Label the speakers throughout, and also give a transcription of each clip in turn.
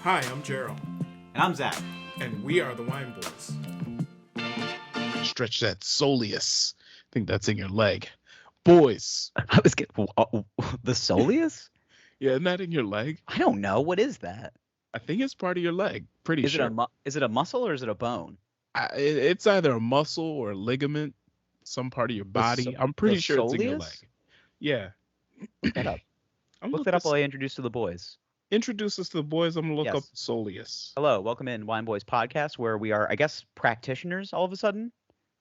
Speaker 1: Hi, I'm Gerald,
Speaker 2: And I'm Zach.
Speaker 1: and we are the Wine Boys.
Speaker 3: Stretch that soleus. I think that's in your leg. Boys.
Speaker 2: I was getting the soleus?
Speaker 3: Yeah, isn't that in your leg?
Speaker 2: I don't know. What is that?
Speaker 3: I think it's part of your leg. Pretty
Speaker 2: Is
Speaker 3: sure.
Speaker 2: it a muscle or is it a bone?
Speaker 3: It's either a muscle or a ligament, some part of your body. I'm pretty
Speaker 2: the
Speaker 3: sure it's in your
Speaker 2: soleus?
Speaker 3: leg. Yeah.
Speaker 2: Look that up. Look that up while I introduce to the boys.
Speaker 3: Introduce us to the boys. I'm going to look up
Speaker 2: Yes.
Speaker 3: soleus.
Speaker 2: Hello, welcome in Wine Boys podcast, where we are, I guess, practitioners all of a sudden,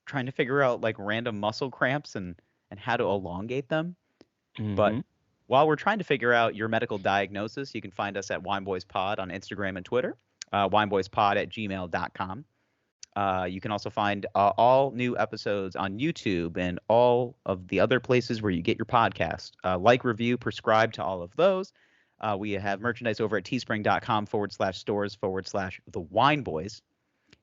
Speaker 2: trying to figure out like random muscle cramps and how to elongate them. But
Speaker 3: Mhm.
Speaker 2: while we're trying to figure out your medical diagnosis, you can find us at Wine Boys Pod on Instagram and Twitter, wineboyspod@gmail.com. You can also find all new episodes on YouTube and all of the other places where you get your podcast. Like, review, prescribe to all of those. We have merchandise over at teespring.com/stores/the Wine Boys.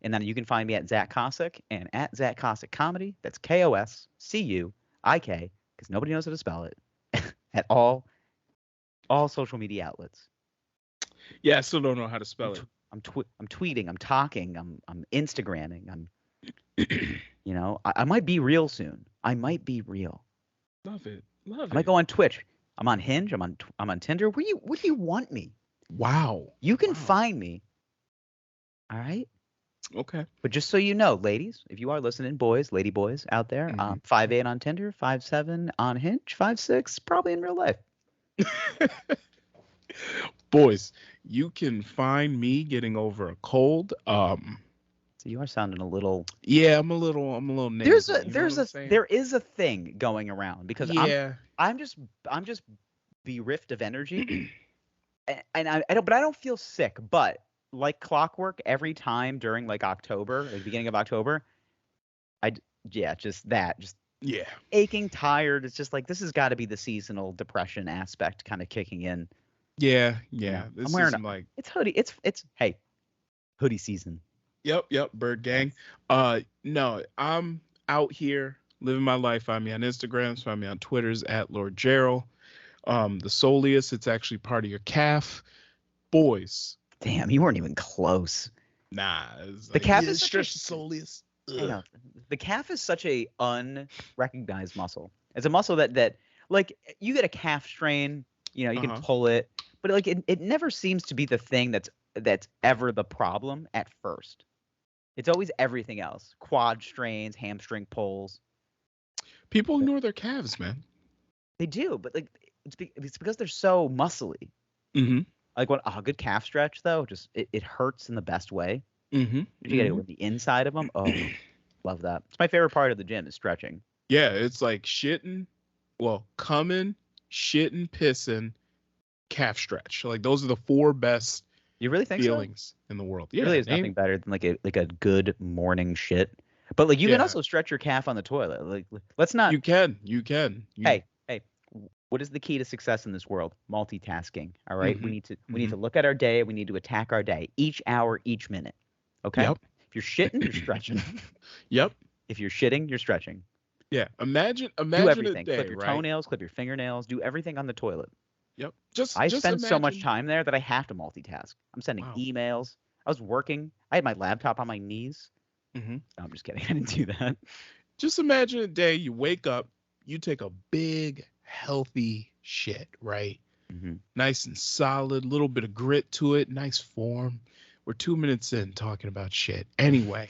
Speaker 2: And then you can find me at Zach Cossack and at Zach Cossack Comedy. That's KOSCUIK, because nobody knows how to spell it, at all social media outlets.
Speaker 3: Yeah, I still don't know how to spell it.
Speaker 2: I'm tweeting, I'm talking, I'm Instagramming, I might be real soon. I might be real.
Speaker 3: Love it.
Speaker 2: I might go on Twitch. I'm on Hinge. I'm on Tinder. Where do you want me?
Speaker 3: Wow.
Speaker 2: You can
Speaker 3: Wow.
Speaker 2: find me. All right.
Speaker 3: Okay.
Speaker 2: But just so you know, ladies, if you are listening, boys, lady boys out there, 5'8" on Tinder, 5'7" on Hinge, 5'6" probably in real life.
Speaker 3: Boys, you can find me getting over a cold.
Speaker 2: So you are sounding a little.
Speaker 3: Yeah, I'm a little nasal.
Speaker 2: There is a thing going around because
Speaker 3: yeah.
Speaker 2: I'm just bereft of energy, and I don't feel sick, but like clockwork, every time during like October, like the beginning of October,
Speaker 3: Yeah.
Speaker 2: aching, tired. It's just like this has got to be the seasonal depression aspect kind of kicking in.
Speaker 3: Yeah.
Speaker 2: I'm wearing it's hoodie. It's hey, hoodie season.
Speaker 3: Yep, Bird Gang. No, I'm out here living my life. Find me on Instagram, find me on Twitter's at Lord Gerald. The soleus, it's actually part of your calf. Boys.
Speaker 2: Damn, you weren't even close.
Speaker 3: Nah.
Speaker 2: The calf is
Speaker 3: stretch the soleus.
Speaker 2: The calf is such a unrecognized muscle. It's a muscle that like you get a calf strain, you can pull it, but like it never seems to be the thing that's ever the problem at first. It's always everything else. Quad strains, hamstring pulls.
Speaker 3: People ignore their calves, man.
Speaker 2: They do, but like it's because they're so muscly.
Speaker 3: Mm-hmm.
Speaker 2: Like a good calf stretch though, just it hurts in the best way.
Speaker 3: Mm-hmm.
Speaker 2: You get it with the inside of them. Oh, love that. It's my favorite part of the gym is stretching.
Speaker 3: Yeah, it's like coming, shitting, pissing, calf stretch. Like those are the four best
Speaker 2: You really think
Speaker 3: feelings in the world. Yeah,
Speaker 2: really is nothing better than like a good morning shit. But like you can also stretch your calf on the toilet. Like let's not.
Speaker 3: You can.
Speaker 2: Hey, what is the key to success in this world? Multitasking. All right.
Speaker 3: Mm-hmm.
Speaker 2: We need to look at our day. We need to attack our day each hour, each minute. Okay.
Speaker 3: Yep.
Speaker 2: If you're shitting, you're stretching.
Speaker 3: Yep.
Speaker 2: If you're shitting, you're stretching.
Speaker 3: Yeah. Imagine
Speaker 2: do everything.
Speaker 3: a day,
Speaker 2: clip your toenails, clip your fingernails, do everything on the toilet.
Speaker 3: Yep.
Speaker 2: I spend so much time there that I have to multitask. I'm sending emails. I was working. I had my laptop on my knees.
Speaker 3: Mm-hmm.
Speaker 2: No, I'm just kidding. I didn't do that.
Speaker 3: Just imagine a day you wake up, you take a big, healthy shit, right?
Speaker 2: Mm-hmm.
Speaker 3: Nice and solid, little bit of grit to it, nice form. We're 2 minutes in talking about shit. Anyway,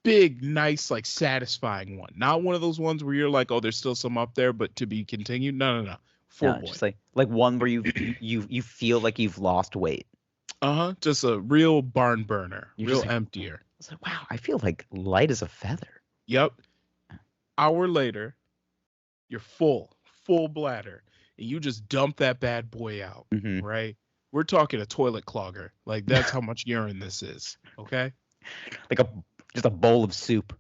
Speaker 3: big, nice, like satisfying one. Not one of those ones where you're like, oh, there's still some up there, but to be continued. No. Full boy.
Speaker 2: Just like one where you feel like you've lost weight.
Speaker 3: Just a real barn burner,
Speaker 2: You're
Speaker 3: real
Speaker 2: just like,
Speaker 3: emptier.
Speaker 2: It's like, wow, I feel like light as a feather.
Speaker 3: Yep. Hour later, you're full bladder, and you just dump that bad boy out, right? We're talking a toilet clogger. Like that's how much urine this is. Okay.
Speaker 2: Like just a bowl of soup.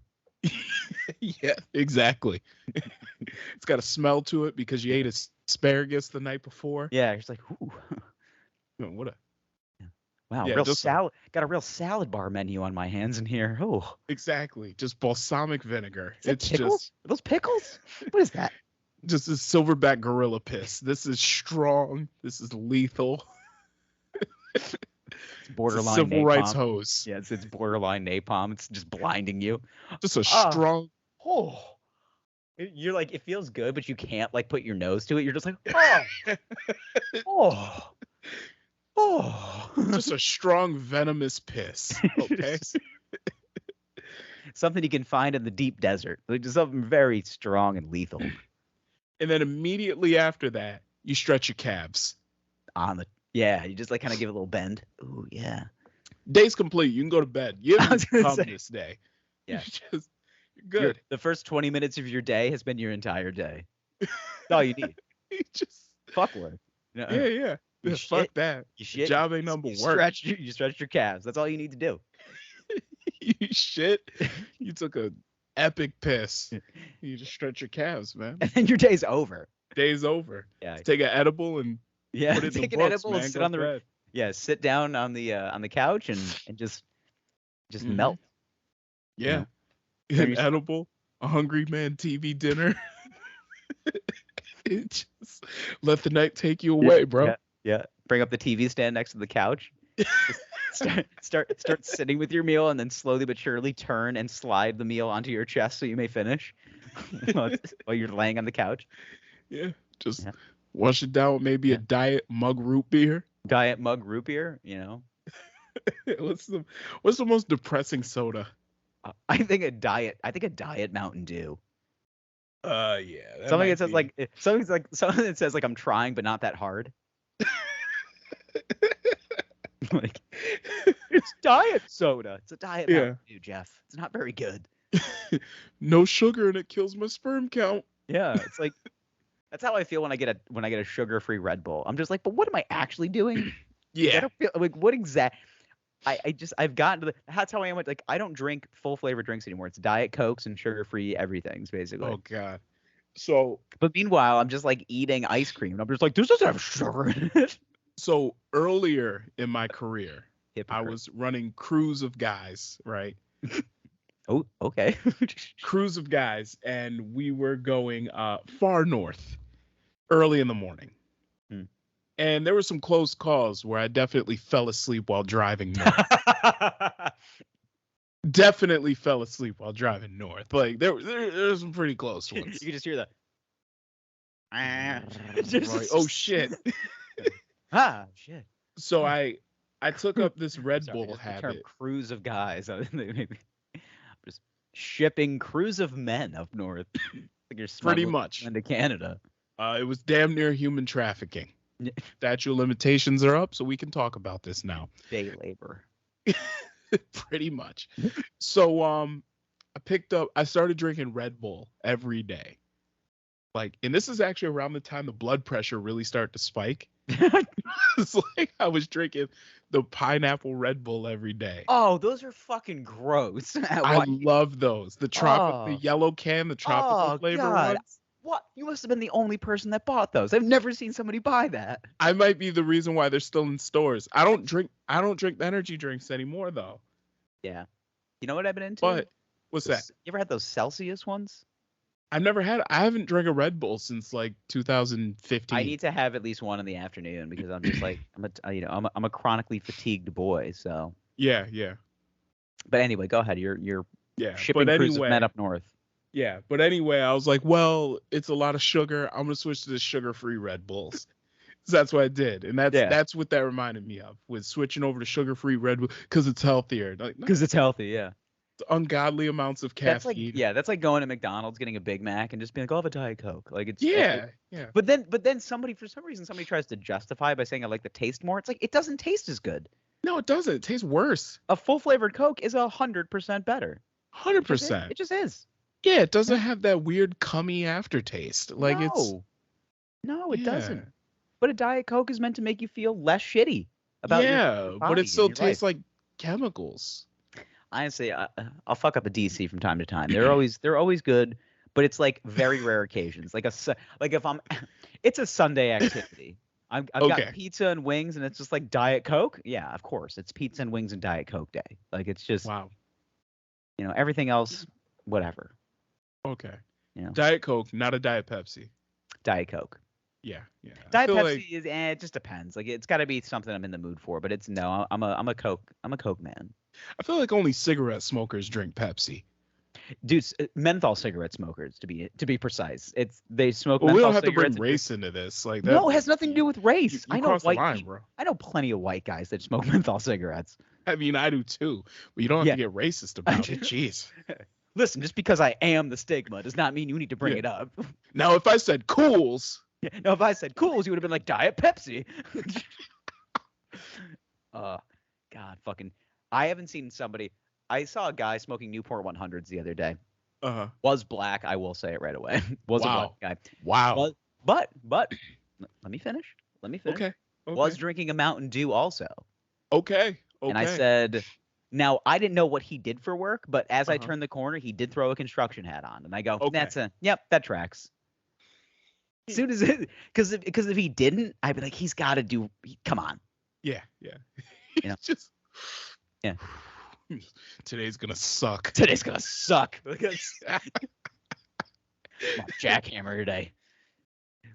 Speaker 3: Yeah, exactly. It's got a smell to it because you ate asparagus the night before.
Speaker 2: Yeah, it's like, ooh.
Speaker 3: What a
Speaker 2: wow, real salad. Got a real salad bar menu on my hands in here. Oh,
Speaker 3: exactly. Just balsamic vinegar.
Speaker 2: It's pickles? Are those pickles? What is that?
Speaker 3: Just a silverback gorilla piss. This is strong. This is lethal.
Speaker 2: It's borderline
Speaker 3: civil
Speaker 2: napalm.
Speaker 3: rights hose.
Speaker 2: Yeah, it's borderline napalm. It's just blinding you.
Speaker 3: Just a strong.
Speaker 2: Oh. You're like, it feels good, but you can't like put your nose to it. You're just like, oh.
Speaker 3: Just a strong venomous piss. Okay.
Speaker 2: Something you can find in the deep desert. Like just something very strong and lethal.
Speaker 3: And then immediately after that, you stretch your calves.
Speaker 2: You just like kind of give it a little bend. Ooh, yeah.
Speaker 3: Day's complete. You can go to bed. You haven't come this day.
Speaker 2: Yeah.
Speaker 3: You're good.
Speaker 2: The first 20 minutes of your day has been your entire day. That's all you need. Fuck work.
Speaker 3: Yeah. Fuck that.
Speaker 2: You shit.
Speaker 3: Job ain't number work.
Speaker 2: You stretch your calves. That's all you need to do.
Speaker 3: You shit. You took a epic piss. You just stretch your calves, man.
Speaker 2: And then your day's over.
Speaker 3: Day's over.
Speaker 2: Yeah.
Speaker 3: Take an edible and put it in
Speaker 2: take
Speaker 3: the
Speaker 2: an
Speaker 3: books,
Speaker 2: edible
Speaker 3: man.
Speaker 2: and sit
Speaker 3: Go
Speaker 2: on
Speaker 3: to bed.
Speaker 2: sit down on the couch and just melt.
Speaker 3: Yeah.
Speaker 2: You know?
Speaker 3: An edible, a hungry man TV dinner. Just let the night take you away, bro.
Speaker 2: Yeah. Bring up the TV stand next to the couch. Start sitting with your meal and then slowly but surely turn and slide the meal onto your chest so you may finish while you're laying on the couch.
Speaker 3: Yeah. Just wash it down with maybe a diet mug root beer.
Speaker 2: Diet mug root beer,
Speaker 3: What's the most depressing soda?
Speaker 2: I think a diet Mountain Dew.
Speaker 3: Yeah.
Speaker 2: Something that says like I'm trying but not that hard. Like it's diet soda. It's a diet Mountain Dew, Jeff. It's not very good.
Speaker 3: No sugar and it kills my sperm count.
Speaker 2: Yeah, it's like that's how I feel when I get a sugar-free Red Bull. I'm just like, but what am I actually doing?
Speaker 3: Yeah.
Speaker 2: I don't feel like what exact. I've gotten to that's how I am with like I don't drink full flavored drinks anymore. It's Diet Cokes and sugar-free everything's basically.
Speaker 3: Oh God. So.
Speaker 2: But meanwhile, I'm just like eating ice cream. And I'm just like, this doesn't have sugar in it.
Speaker 3: So earlier in my career,
Speaker 2: Hypocrite.
Speaker 3: I was running crews of guys, right?
Speaker 2: Oh, okay.
Speaker 3: Crews of guys, and we were going far north early in the morning. And there were some close calls where I definitely fell asleep while driving north. Definitely fell asleep while driving north. Like there's some pretty close ones.
Speaker 2: You can just hear that.
Speaker 3: Right. Oh shit.
Speaker 2: Shit.
Speaker 3: So I took up this Red Bull
Speaker 2: just
Speaker 3: habit.
Speaker 2: The term crews of guys. Just shipping crews of men up north. Like you're
Speaker 3: pretty much
Speaker 2: into Canada.
Speaker 3: It was damn near human trafficking. Statute of limitations are up, so we can talk about this now.
Speaker 2: Day labor.
Speaker 3: Pretty much. So I started drinking Red Bull every day. Like, and this is actually around the time the blood pressure really started to spike. It's like I was drinking the pineapple Red Bull every day.
Speaker 2: Oh, those are fucking gross.
Speaker 3: I love those. The the yellow can, the tropical flavor ones.
Speaker 2: What? You must have been the only person that bought those. I've never seen somebody buy that.
Speaker 3: I might be the reason why they're still in stores. I don't drink energy drinks anymore though.
Speaker 2: Yeah. You know what I've been into?
Speaker 3: But what's that?
Speaker 2: You ever had those Celsius ones?
Speaker 3: I haven't drank a Red Bull since like 2015.
Speaker 2: I need to have at least one in the afternoon because I'm just like I'm a chronically fatigued boy. So
Speaker 3: yeah.
Speaker 2: But anyway, go ahead. You're shipping
Speaker 3: but
Speaker 2: crews of men up north.
Speaker 3: Yeah, but anyway, I was like, well, it's a lot of sugar. I'm gonna switch to the sugar-free Red Bulls. So that's what I did, and that's what that reminded me of, was switching over to sugar-free Red Bull because it's healthier.
Speaker 2: Because it's healthy, yeah.
Speaker 3: Ungodly amounts of caffeine.
Speaker 2: That's like going to McDonald's, getting a Big Mac, and just being like, "I'll have a Diet Coke." Like it's
Speaker 3: yeah.
Speaker 2: But then somebody, for some reason, tries to justify it by saying I like the taste more. It's like it doesn't taste as good.
Speaker 3: No, it doesn't. It tastes worse.
Speaker 2: A full flavored Coke is 100% better.
Speaker 3: 100%.
Speaker 2: It just is.
Speaker 3: Yeah, it doesn't have that weird cummy aftertaste. Like
Speaker 2: No, it doesn't. But a Diet Coke is meant to make you feel less shitty about your body
Speaker 3: but it still
Speaker 2: and your
Speaker 3: tastes
Speaker 2: life.
Speaker 3: like chemicals.
Speaker 2: Honestly, I'll fuck up a DC from time to time. They're always good, but it's like very rare occasions. Like if it's a Sunday activity. I've got pizza and wings, and it's just like Diet Coke. Yeah, of course, it's pizza and wings and Diet Coke day. Like it's just
Speaker 3: wow.
Speaker 2: Everything else, whatever.
Speaker 3: Okay. Diet Coke, not a Diet Pepsi.
Speaker 2: Diet Coke.
Speaker 3: Yeah. I
Speaker 2: Diet
Speaker 3: feel
Speaker 2: Pepsi
Speaker 3: like,
Speaker 2: is it just depends. Like it's got to be something I'm in the mood for, but it's no. I'm a Coke man.
Speaker 3: I feel like only cigarette smokers drink Pepsi.
Speaker 2: Dude, menthol cigarette smokers to be precise. They smoke
Speaker 3: Well, we
Speaker 2: menthol
Speaker 3: don't have to
Speaker 2: cigarettes.
Speaker 3: bring race into this. Like that.
Speaker 2: No, it has nothing to do with race.
Speaker 3: You crossed the line, bro.
Speaker 2: I know plenty of white guys that smoke menthol cigarettes.
Speaker 3: I mean, I do too. But you don't have to get racist about it. Jeez.
Speaker 2: Listen, just because I am the stigma does not mean you need to bring it up.
Speaker 3: Now, if I said Cools.
Speaker 2: No, if I said Cools, you would have been like Diet Pepsi. God, fucking. I haven't seen somebody. I saw a guy smoking Newport 100s the other day. Was black. I will say it right away. Was a black guy.
Speaker 3: Wow.
Speaker 2: But let me finish.
Speaker 3: Okay.
Speaker 2: Was drinking a Mountain Dew also.
Speaker 3: Okay.
Speaker 2: And I said, now I didn't know what he did for work, but as I turned the corner, he did throw a construction hat on, and I go, that tracks. As soon as because if he didn't, I'd be like, he's got to do. Come on.
Speaker 3: Yeah.
Speaker 2: You know?
Speaker 3: Just. Yeah. Today's gonna suck.
Speaker 2: I'm on jackhammer today.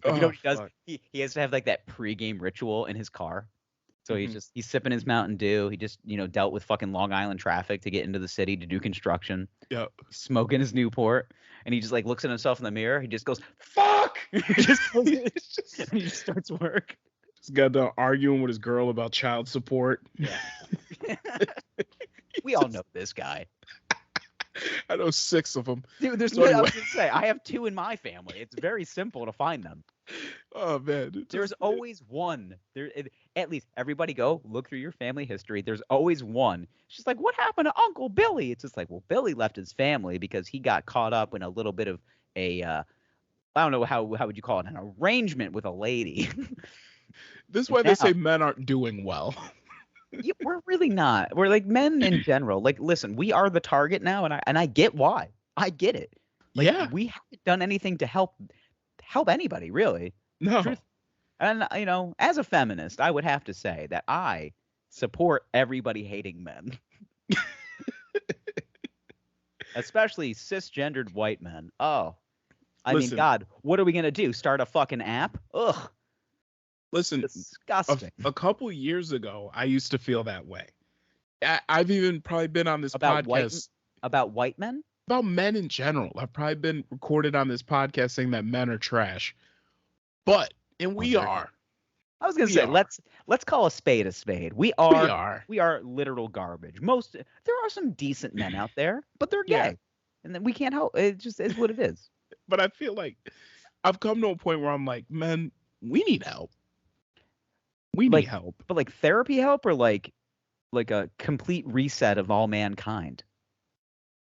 Speaker 2: You know what he does? He has to have like that pregame ritual in his car. So he's sipping his Mountain Dew. He just dealt with fucking Long Island traffic to get into the city to do construction.
Speaker 3: Yep.
Speaker 2: Smoking his Newport, and he just like looks at himself in the mirror. He just goes, "Fuck!" and he just starts work.
Speaker 3: Just got done arguing with his girl about child support.
Speaker 2: Yeah. We all know this guy.
Speaker 3: I know 6 of them.
Speaker 2: Dude, I was gonna say, I have 2 in my family. It's very simple to find them.
Speaker 3: Oh man,
Speaker 2: there's always one. At least everybody go look through your family history. There's always one. She's like, what happened to Uncle Billy? It's just like, well, Billy left his family because he got caught up in a little bit of a, I don't know how would you call it, an arrangement with a lady.
Speaker 3: This is why they say men aren't doing well.
Speaker 2: Yeah, we're really not. We're like men in general. Like, listen, we are the target now, and I get why. I get it. Like, we haven't done anything to help anybody, really.
Speaker 3: No.
Speaker 2: Truth. And as a feminist, I would have to say that I support everybody hating men. Especially cisgendered white men. Oh. I mean, God, what are we going to do? Start a fucking app? Ugh.
Speaker 3: Listen,
Speaker 2: disgusting.
Speaker 3: A couple years ago, I used to feel that way. I've even probably been on this podcast.
Speaker 2: About white men?
Speaker 3: About men in general. I've probably been recorded on this podcast saying that men are trash. We are.
Speaker 2: I was going to say, let's call a spade a spade. We are literal garbage. There are some decent men out there, but they're gay. Yeah. And then we can't help. It just is what it is.
Speaker 3: But I feel like I've come to a point where I'm like, men, we need help. We need help.
Speaker 2: But like therapy help or like a complete reset of all mankind?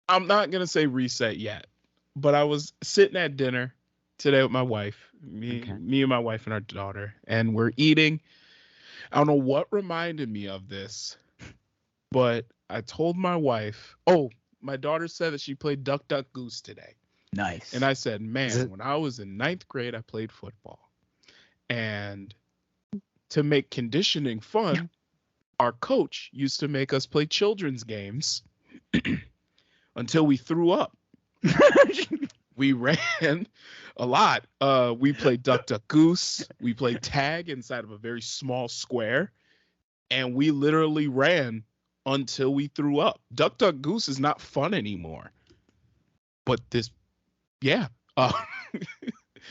Speaker 3: I'm not going to say reset yet, but I was sitting at dinner today with my wife, me and my wife and our daughter, and we're eating. I don't know what reminded me of this, but I told my wife, my daughter said that she played Duck, Duck, Goose today.
Speaker 2: Nice.
Speaker 3: And I said, man, when I was in 9th grade, I played football. And to make conditioning fun, our coach used to make us play children's games until we threw up. We ran a lot. We played Duck, Duck, Goose. We played tag inside of a very small square. And we literally ran until we threw up. Duck, Duck, Goose is not fun anymore. But this, yeah.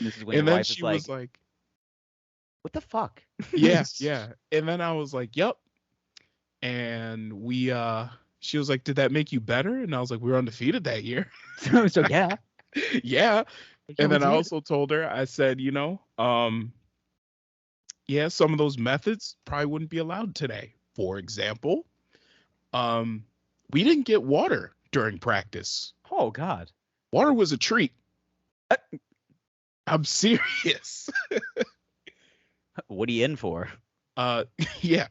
Speaker 2: This is when
Speaker 3: and then she was like,
Speaker 2: what the fuck?
Speaker 3: Yeah. And then I was like, yep. And she was like, did that make you better? And I was like, we were undefeated that year.
Speaker 2: So yeah.
Speaker 3: Yeah. And then I also told her, I said, some of those methods probably wouldn't be allowed today. For example, we didn't get water during practice.
Speaker 2: Oh, God.
Speaker 3: Water was a treat. I'm serious.
Speaker 2: What are you in for?
Speaker 3: Yeah.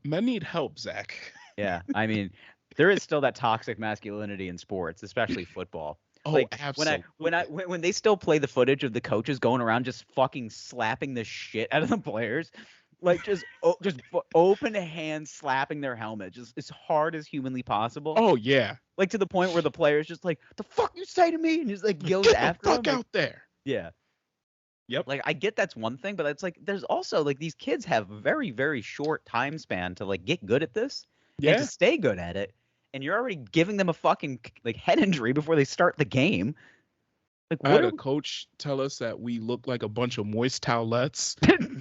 Speaker 3: Men need help, Zach.
Speaker 2: Yeah. I mean, there is still that toxic masculinity in sports, especially football.
Speaker 3: Oh, absolutely.
Speaker 2: When they still play the footage of the coaches going around just fucking slapping the shit out of the players, like just open hand slapping their helmet, just as hard as humanly possible.
Speaker 3: Oh yeah.
Speaker 2: Like to the point where the player's just like, "The fuck you say to me?" and just like goes
Speaker 3: Get
Speaker 2: after
Speaker 3: the fuck
Speaker 2: him.
Speaker 3: out there.
Speaker 2: Yeah.
Speaker 3: Yep.
Speaker 2: Like, I get that's one thing, but it's like there's also like these kids have very, very short time span to like get good at this and to
Speaker 3: Yeah.
Speaker 2: stay good at it. And you're already giving them a fucking like head injury before they start the game. Like,
Speaker 3: I
Speaker 2: what
Speaker 3: had
Speaker 2: are
Speaker 3: a coach tell us that we look like a bunch of moist towelettes.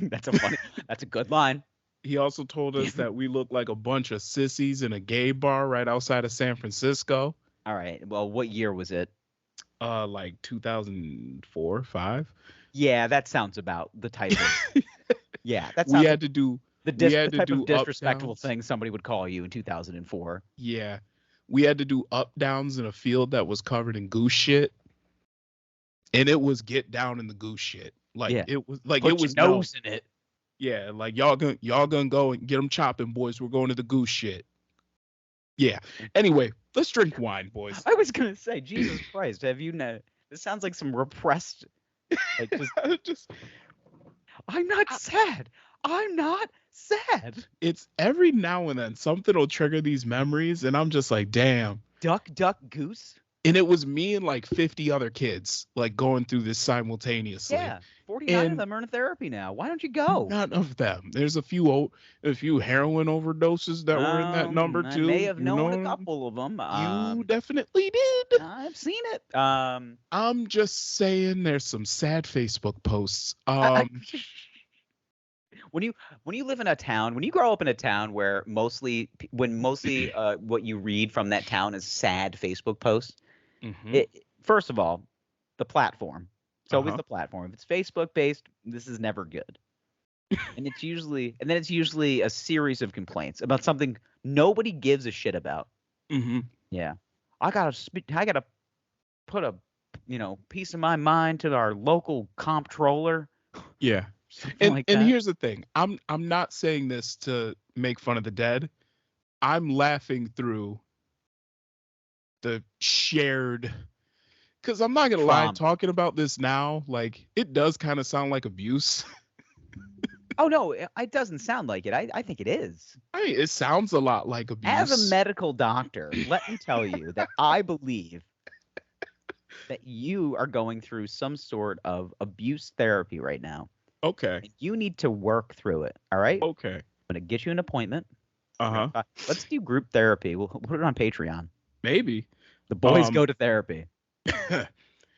Speaker 2: that's a good line.
Speaker 3: He also told us that we look like a bunch of sissies in a gay bar right outside of San Francisco.
Speaker 2: All right. Well, what year was it?
Speaker 3: Like 2004, 5.
Speaker 2: Yeah, that sounds about the type of. Yeah, that
Speaker 3: We
Speaker 2: sounds
Speaker 3: had to do
Speaker 2: the type of disrespectful thing somebody would call you in 2004.
Speaker 3: Yeah. We had to do up downs in a field that was covered in goose shit. And it was get down in the goose shit. Like
Speaker 2: Yeah.
Speaker 3: it was like
Speaker 2: Put
Speaker 3: it was
Speaker 2: your nose in it.
Speaker 3: Yeah, like y'all gonna go and get them chopping, boys. We're going to the goose shit. Yeah. Anyway, let's drink wine, boys.
Speaker 2: I was gonna say, Jesus Christ, have you know? This sounds like some repressed. Like
Speaker 3: just
Speaker 2: I'm not sad. I'm not sad.
Speaker 3: It's every now and then something will trigger these memories, and I'm just like, damn.
Speaker 2: Duck, duck, goose.
Speaker 3: And it was me and like 50 other kids like going through this simultaneously.
Speaker 2: Yeah, 49 of them are in therapy now. Why don't you go?
Speaker 3: None of them. There's a few heroin overdoses that were in that number too.
Speaker 2: I may have known a couple of them.
Speaker 3: You definitely did.
Speaker 2: I've seen it.
Speaker 3: I'm just saying, there's some sad Facebook posts.
Speaker 2: When you live in a town, when you grow up in a town where mostly what you read from that town is sad Facebook posts. First of all, the platform. It's always the platform. If it's Facebook based, this is never good. And it's usually a series of complaints about something nobody gives a shit about. Yeah, I gotta put a piece of my mind to our local comptroller.
Speaker 3: Yeah. And here's the thing. I'm not saying this to make fun of the dead. I'm laughing through the shared, because I'm not gonna lie, talking about this now, like it does kind of sound like abuse.
Speaker 2: Oh no, it doesn't sound like it. I think it is.
Speaker 3: I mean, it sounds a lot like abuse.
Speaker 2: As a medical doctor, let me tell you that I believe that you are going through some sort of abuse therapy right now.
Speaker 3: Okay.
Speaker 2: And you need to work through it. All right.
Speaker 3: Okay.
Speaker 2: I'm gonna get you an appointment.
Speaker 3: Let's
Speaker 2: do group therapy. We'll put it on Patreon.
Speaker 3: Maybe.
Speaker 2: The boys go to therapy.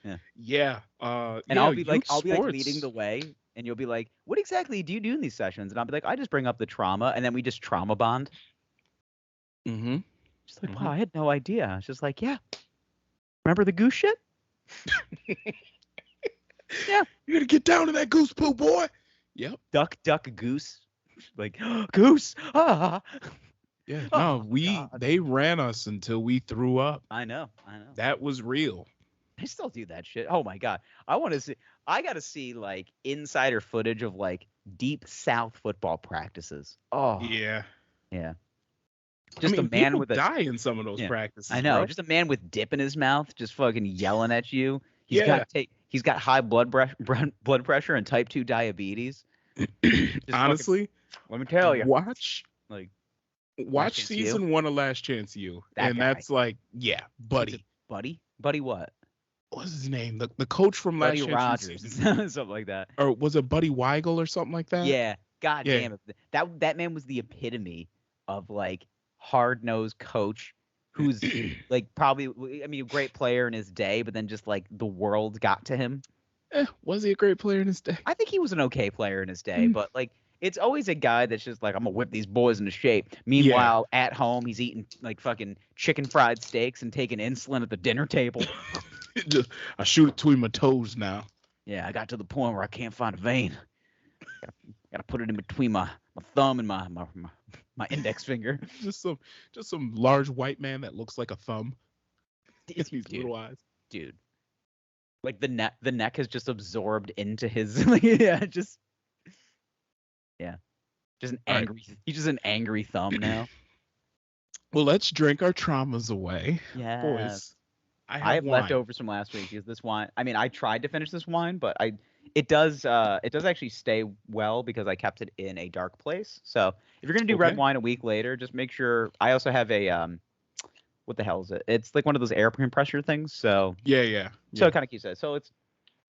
Speaker 3: Yeah.
Speaker 2: And I'll be like leading the way, and you'll be like, "What exactly do you do in these sessions?" And I'll be like, "I just bring up the trauma, and then we just trauma bond." Just like, wow, I had no idea. I was just like, yeah. Remember the goose shit? Yeah.
Speaker 3: You gotta get down to that goose poo, boy. Yep.
Speaker 2: Duck, duck, goose. Like, goose. Ah.
Speaker 3: Yeah. No, they ran us until we threw up.
Speaker 2: I know.
Speaker 3: That was real.
Speaker 2: They still do that shit. Oh my God. I gotta see like insider footage of like deep South football practices. Oh.
Speaker 3: Yeah.
Speaker 2: Yeah. Just a man with
Speaker 3: die in some of those practices.
Speaker 2: I know.
Speaker 3: Bro.
Speaker 2: Just a man with dip in his mouth, just fucking yelling at you. He's got high blood pressure and type 2 diabetes.
Speaker 3: Honestly,
Speaker 2: let me tell you.
Speaker 3: Watch season 1 of Last Chance U, and guy. That's like, yeah, buddy.
Speaker 2: Buddy what?
Speaker 3: What's his name? The coach from Last Chance
Speaker 2: Rogers, something like that.
Speaker 3: Or was it Buddy Weigel or something like that?
Speaker 2: Yeah. God damn it. That man was the epitome of like hard-nosed coach who's like probably, I mean, a great player in his day, but then just like the world got to him.
Speaker 3: Was he a great player in his day?
Speaker 2: I think he was an okay player in his day, but like it's always a guy that's just like, I'm gonna whip these boys into shape. Meanwhile, at home, he's eating like fucking chicken fried steaks and taking insulin at the dinner table.
Speaker 3: I shoot it between my toes now.
Speaker 2: Yeah, I got to the point where I can't find a vein. Gotta put it in between my thumb and my index finger.
Speaker 3: Just some large white man that looks like a thumb. These little eyes.
Speaker 2: Dude. Like the neck has just absorbed into his just an angry he's just an angry thumb now.
Speaker 3: Well, let's drink our traumas away.
Speaker 2: Yeah.
Speaker 3: Boys.
Speaker 2: I have leftovers from last week because this wine, I mean, I tried to finish this wine, but it does actually stay well because I kept it in a dark place. So if you're gonna do red wine a week later, just make sure. I also have a what the hell is it? It's like one of those air compressor things. So
Speaker 3: yeah.
Speaker 2: So it kind of keeps it. So it's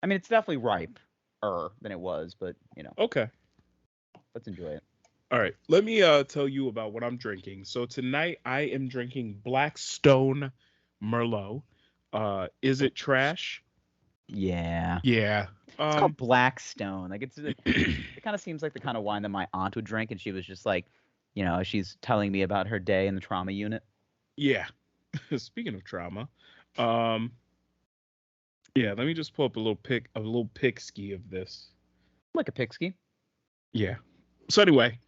Speaker 2: definitely ripe. than it was, but
Speaker 3: Okay.
Speaker 2: let's enjoy it.
Speaker 3: All right. Let me tell you about what I'm drinking. So tonight I am drinking Blackstone Merlot. Is it trash?
Speaker 2: Yeah.
Speaker 3: Yeah.
Speaker 2: It's called Blackstone. Like it kind of seems like the kind of wine that my aunt would drink, and she was just like, she's telling me about her day in the trauma unit.
Speaker 3: Yeah. Speaking of trauma, yeah, let me just pull up a little pic ski of this.
Speaker 2: Like a pixie.
Speaker 3: Yeah. So anyway,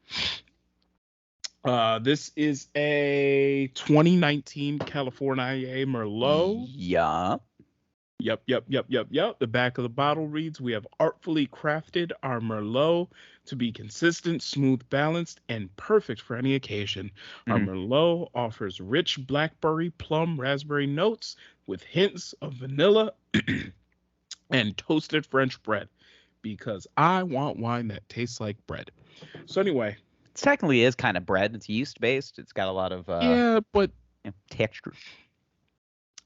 Speaker 3: this is a 2019 California Merlot.
Speaker 2: Yeah.
Speaker 3: Yep. The back of the bottle reads, "We have artfully crafted our Merlot to be consistent, smooth, balanced, and perfect for any occasion. Our Merlot offers rich blackberry, plum, raspberry notes with hints of vanilla and toasted French bread, because I want wine that tastes like bread." So anyway.
Speaker 2: It technically is kind of bread. It's yeast-based. It's got a lot of
Speaker 3: yeah, but
Speaker 2: texture.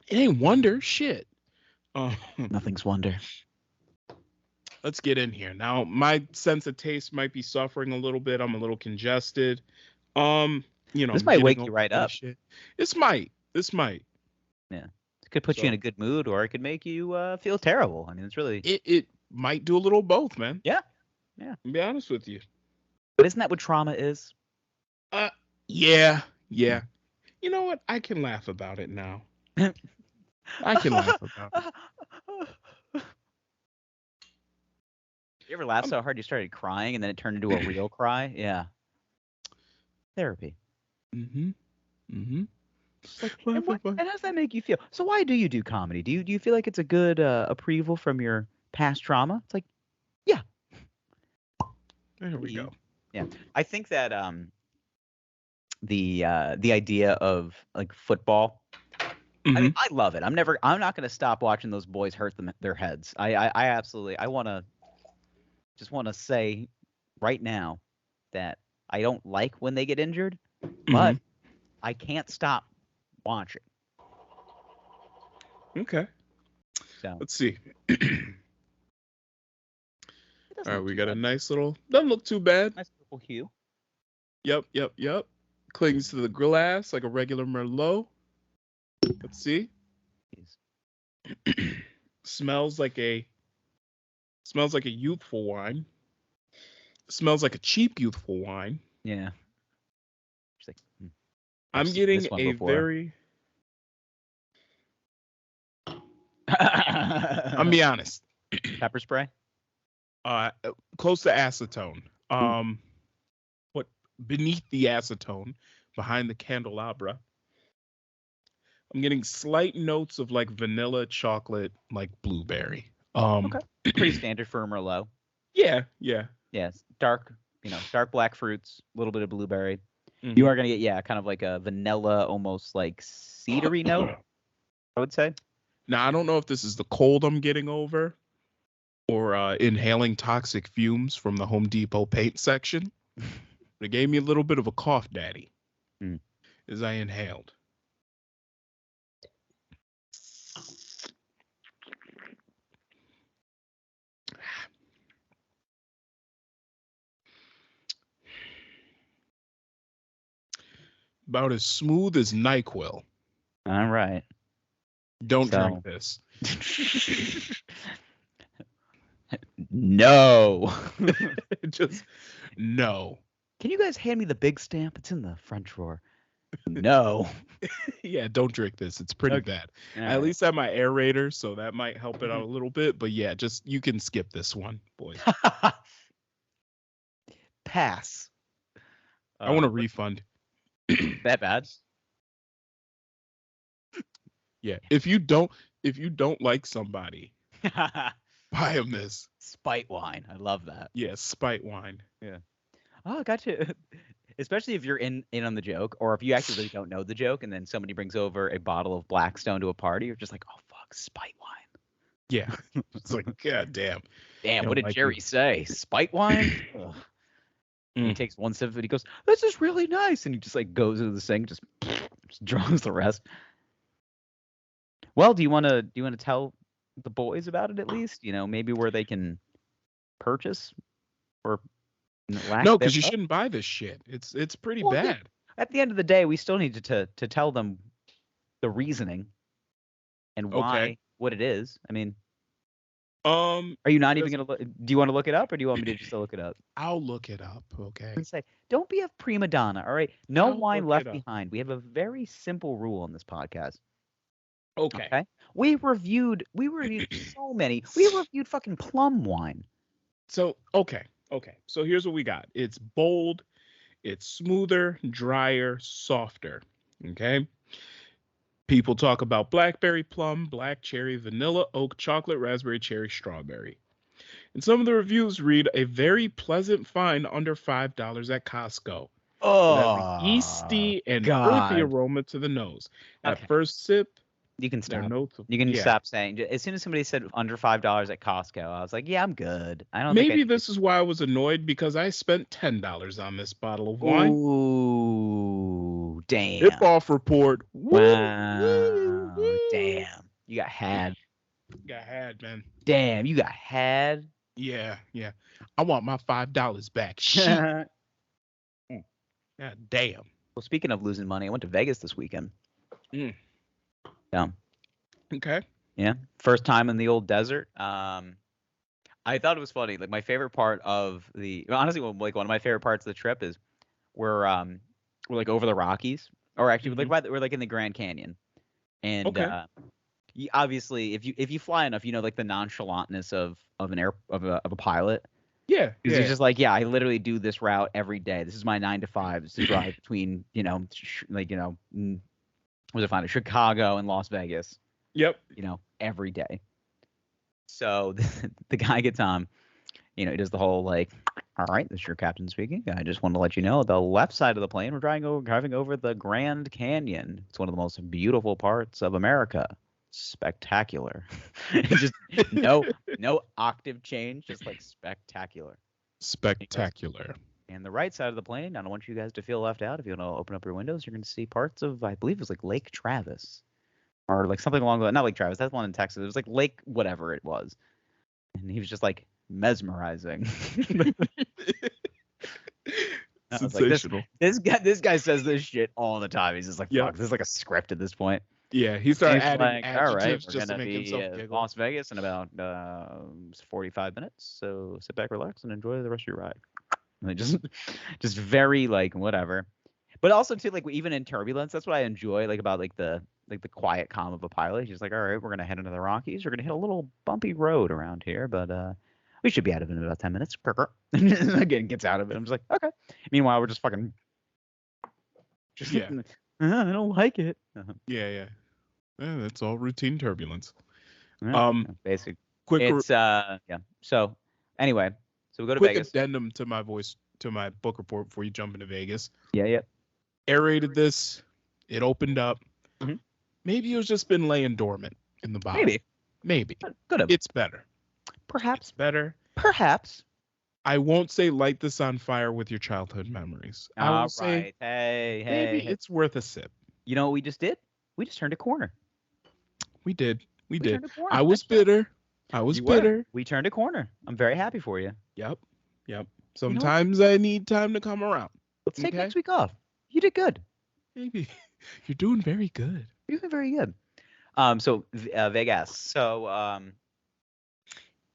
Speaker 3: It ain't wonder. Shit.
Speaker 2: Nothing's wonder.
Speaker 3: Let's get in here. Now, my sense of taste might be suffering a little bit. I'm a little congested.
Speaker 2: This might wake you right up.
Speaker 3: Shit. This might.
Speaker 2: Yeah. It could put you in a good mood, or it could make you feel terrible. I mean, it's really...
Speaker 3: It might do a little both, man.
Speaker 2: Yeah.
Speaker 3: To be honest with you.
Speaker 2: But isn't that what trauma is?
Speaker 3: Yeah. You know what? I can laugh about it now. I can laugh about it.
Speaker 2: You ever laugh so hard you started crying and then it turned into a real cry? Yeah. Therapy.
Speaker 3: Mm-hmm.
Speaker 2: And how does that make you feel? So why do you do comedy? Do you feel like it's a good approval from your past trauma? It's like, yeah.
Speaker 3: There we go.
Speaker 2: Yeah. I think that the idea of like football, I mean, I love it. I'm not going to stop watching those boys hurt their heads. I absolutely, just want to say right now that I don't like when they get injured, but I can't stop watching.
Speaker 3: Okay.
Speaker 2: So
Speaker 3: let's see. All right, we got a nice little, doesn't look too bad.
Speaker 2: Nice purple hue.
Speaker 3: Yep. Clings to the glass like a regular Merlot. Let's see. Smells like a youthful wine. Smells like a cheap youthful wine.
Speaker 2: Yeah. Like,
Speaker 3: I'm getting a very... I'm be honest.
Speaker 2: Pepper spray?
Speaker 3: Close to acetone. What beneath the acetone, behind the candelabra, I'm getting slight notes of like vanilla, chocolate, like blueberry.
Speaker 2: Okay. Pretty standard for a Merlot.
Speaker 3: Yeah.
Speaker 2: Yes. Dark black fruits, a little bit of blueberry. You are gonna get kind of like a vanilla, almost like cedary note, I would say.
Speaker 3: Now I don't know if this is the cold I'm getting over, or inhaling toxic fumes from the Home Depot paint section. It gave me a little bit of a cough, daddy, as I inhaled. About as smooth as NyQuil.
Speaker 2: All right.
Speaker 3: Don't drink this.
Speaker 2: No.
Speaker 3: Just no.
Speaker 2: Can you guys hand me the big stamp? It's in the front drawer. No.
Speaker 3: Yeah, don't drink this. It's pretty bad. At least I have my aerator, so that might help it out a little bit. But yeah, just you can skip this one, boys.
Speaker 2: Pass.
Speaker 3: I want a refund.
Speaker 2: That bad?
Speaker 3: Yeah. If you don't like somebody, buy them this.
Speaker 2: Spite wine. I love that.
Speaker 3: Yeah, spite wine.
Speaker 2: Yeah. Oh, gotcha. Especially if you're in on the joke, or if you actually really don't know the joke, and then somebody brings over a bottle of Blackstone to a party, you're just like, oh fuck, spite wine.
Speaker 3: Yeah. It's like, god damn.
Speaker 2: Damn, what did Jerry say? Spite wine? He takes one sip of it, he goes, this is really nice, and he just like goes into the sink, just draws the rest. Well, do you want to tell the boys about it at least? Maybe where they can purchase or lack
Speaker 3: No, because you
Speaker 2: thereof.
Speaker 3: shouldn't buy this shit. It's pretty
Speaker 2: Well,
Speaker 3: bad.
Speaker 2: At the end of the day, we still need to tell them the reasoning and
Speaker 3: Okay.
Speaker 2: what it is. I mean,
Speaker 3: Are
Speaker 2: you not even gonna look? Do you want to look it up, or do you want me to just look it up?
Speaker 3: I'll look it up. Okay.
Speaker 2: And say, don't be a prima donna. All right, no
Speaker 3: I'll
Speaker 2: wine
Speaker 3: look
Speaker 2: left
Speaker 3: it up.
Speaker 2: behind. We have a very simple rule on this podcast.
Speaker 3: Okay.
Speaker 2: Okay. We reviewed so many. We reviewed fucking plum wine.
Speaker 3: So okay. So here's what we got. It's bold. It's smoother, drier, softer. Okay. People talk about blackberry plum, black cherry, vanilla, oak, chocolate, raspberry, cherry, strawberry. And some of the reviews read a very pleasant find under $5 at Costco.
Speaker 2: Oh,
Speaker 3: It has an yeasty and earthy aroma to the nose. At first sip,
Speaker 2: you can
Speaker 3: there are
Speaker 2: stop.
Speaker 3: notes.
Speaker 2: You can stop saying. As soon as somebody said under $5 at Costco, I was like, yeah, I'm good. I don't.
Speaker 3: Maybe this is why I was annoyed, because I spent $10 on this bottle of wine.
Speaker 2: Ooh, damn.
Speaker 3: Tip-off report.
Speaker 2: Wow. Damn. You got had.
Speaker 3: Got had, man.
Speaker 2: Damn, you got had.
Speaker 3: Yeah. I want my $5 back. Shit. God damn.
Speaker 2: Well, speaking of losing money, I went to Vegas this weekend. Yeah.
Speaker 3: Okay.
Speaker 2: Yeah. First time in the old desert. I thought it was funny. Like, my favorite part of honestly, like, one of my favorite parts of the trip is we're like over the Rockies, or actually we're like in the Grand Canyon. And obviously, if you fly enough, you know, like the nonchalantness of a pilot.
Speaker 3: Yeah.
Speaker 2: Because he's just like, yeah, I literally do this route every day. This is my 9 to 5 is to drive between, was it fine? Chicago and Las Vegas.
Speaker 3: Yep.
Speaker 2: Every day. So the guy gets on, he does the whole like, all right, this is your captain speaking. I just want to let you know, the left side of the plane, we're driving over the Grand Canyon. It's one of the most beautiful parts of America. Spectacular. Just no octave change, just like spectacular. And the right side of the plane, I don't want you guys to feel left out. If you want to open up your windows, you're going to see parts of, I believe it was like Lake Travis, or like something along the line. Not Lake Travis, that's one in Texas. It was like Lake whatever it was. And he was just like mesmerizing.
Speaker 3: Sensational.
Speaker 2: Like, this guy says this shit all the time. He's just like, fuck, this is like a script at this point.
Speaker 3: Yeah, he started adding adjectives
Speaker 2: all right,
Speaker 3: just to make himself giggle.
Speaker 2: Las Vegas in about 45 minutes. So sit back, relax, and enjoy the rest of your ride. And just very like whatever. But also too, like, even in turbulence, that's what I enjoy like about like the quiet calm of a pilot. He's like, all right, we're gonna head into the Rockies. We're gonna hit a little bumpy road around here, but we should be out of it in about 10 minutes. Again, gets out of it. I'm just like, okay. Meanwhile, we're just fucking. I don't like it.
Speaker 3: Yeah, that's all routine turbulence.
Speaker 2: Basic.
Speaker 3: Quick.
Speaker 2: It's yeah. So anyway, we go to
Speaker 3: quick
Speaker 2: Vegas.
Speaker 3: Addendum to my book report before you jump into Vegas.
Speaker 2: Yeah.
Speaker 3: Aerated this. It opened up. Mm-hmm. Maybe it was just been laying dormant in the bottle. Maybe.
Speaker 2: Could have.
Speaker 3: It's better.
Speaker 2: Perhaps.
Speaker 3: It's better.
Speaker 2: Perhaps.
Speaker 3: I won't say light this on fire with your childhood memories. I will say,
Speaker 2: hey,
Speaker 3: maybe it's worth a sip.
Speaker 2: You know what we just did? We just turned a corner.
Speaker 3: We did.
Speaker 2: Turned a corner.
Speaker 3: I was bitter.
Speaker 2: We turned a corner. I'm very happy for you.
Speaker 3: Yep. Sometimes I need time to come around.
Speaker 2: Let's take next week off. You did good.
Speaker 3: Maybe. You're doing very good.
Speaker 2: You're doing very good. So Vegas. So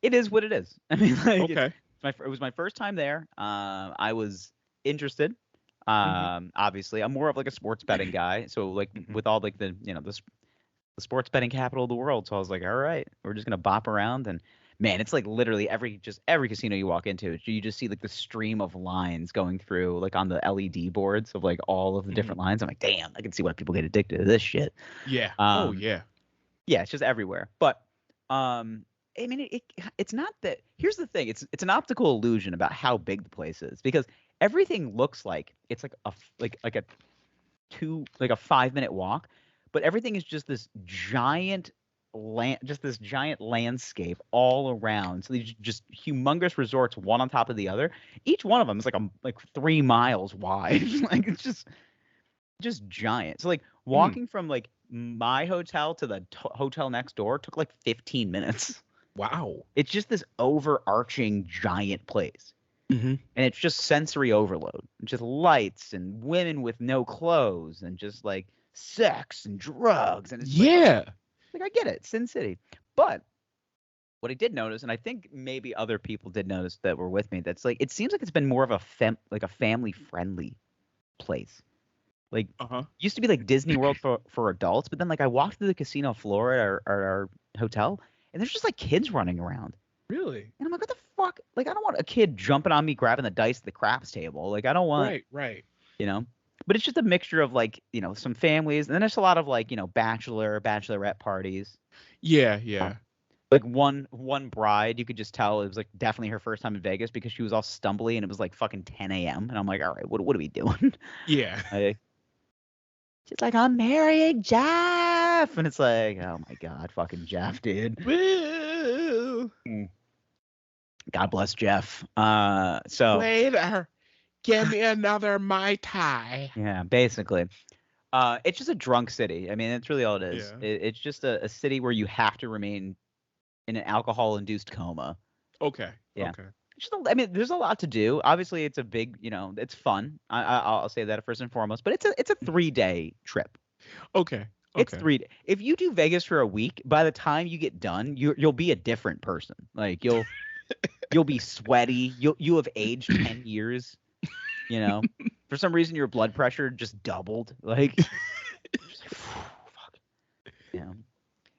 Speaker 2: it is what it is. I mean, like,
Speaker 3: okay.
Speaker 2: It was my first time there. I was interested. Obviously, I'm more of like a sports betting guy. So like with all like the the sports betting capital of the world. So I was like, all right, we're just gonna bop around, and man, it's like literally every casino you walk into, you just see like the stream of lines going through like on the LED boards of like all of the different lines. I'm like, damn, I can see why people get addicted to this shit.
Speaker 3: Yeah.
Speaker 2: Yeah, it's just everywhere. But I mean, it's not that. Here's the thing: it's an optical illusion about how big the place is, because everything looks like it's like a 5-minute walk, but everything is just this giant landscape all around. So these just humongous resorts, one on top of the other. Each one of them is like 3 miles wide. Like it's just giant. So like walking from like my hotel to the hotel next door took like 15 minutes.
Speaker 3: Wow.
Speaker 2: It's just this overarching giant place.
Speaker 3: Mm-hmm.
Speaker 2: And it's just sensory overload. Just lights and women with no clothes and just like sex and drugs. And it's like I get it, Sin City. But what I did notice, and I think maybe other people did notice that were with me, that's like it seems like it's been more of a family friendly place. Like used to be like Disney World for adults, but then like I walked through the casino floor at our hotel, and there's just like kids running around.
Speaker 3: Really?
Speaker 2: And I'm like, what the fuck? Like, I don't want a kid jumping on me, grabbing the dice at the craps table. Like, I don't want,
Speaker 3: Right.
Speaker 2: you know. But it's just a mixture of like, some families, and then there's a lot of like, bachelorette parties.
Speaker 3: Yeah.
Speaker 2: Like one bride, you could just tell it was like definitely her first time in Vegas because she was all stumbly, and it was like fucking 10 a.m. And I'm like, all right, what are we doing?
Speaker 3: Yeah.
Speaker 2: She's like, I'm marrying Jeff, and it's like, oh my god, fucking Jeff, dude.
Speaker 3: Woo.
Speaker 2: God bless Jeff. So
Speaker 3: Waiter, give me another Mai Tai.
Speaker 2: Yeah, basically. It's just a drunk city. I mean, that's really all it is.
Speaker 3: Yeah.
Speaker 2: It's just a city where you have to remain in an alcohol-induced coma.
Speaker 3: Okay.
Speaker 2: Yeah.
Speaker 3: Okay.
Speaker 2: I mean, there's a lot to do. Obviously, it's a big, it's fun. I'll say that first and foremost. But it's a 3-day trip.
Speaker 3: Okay.
Speaker 2: It's 3 days. If you do Vegas for a week, by the time you get done, you'll be a different person. Like you'll be sweaty. You have aged 10 years. For some reason your blood pressure just doubled. Like, fuck. Yeah.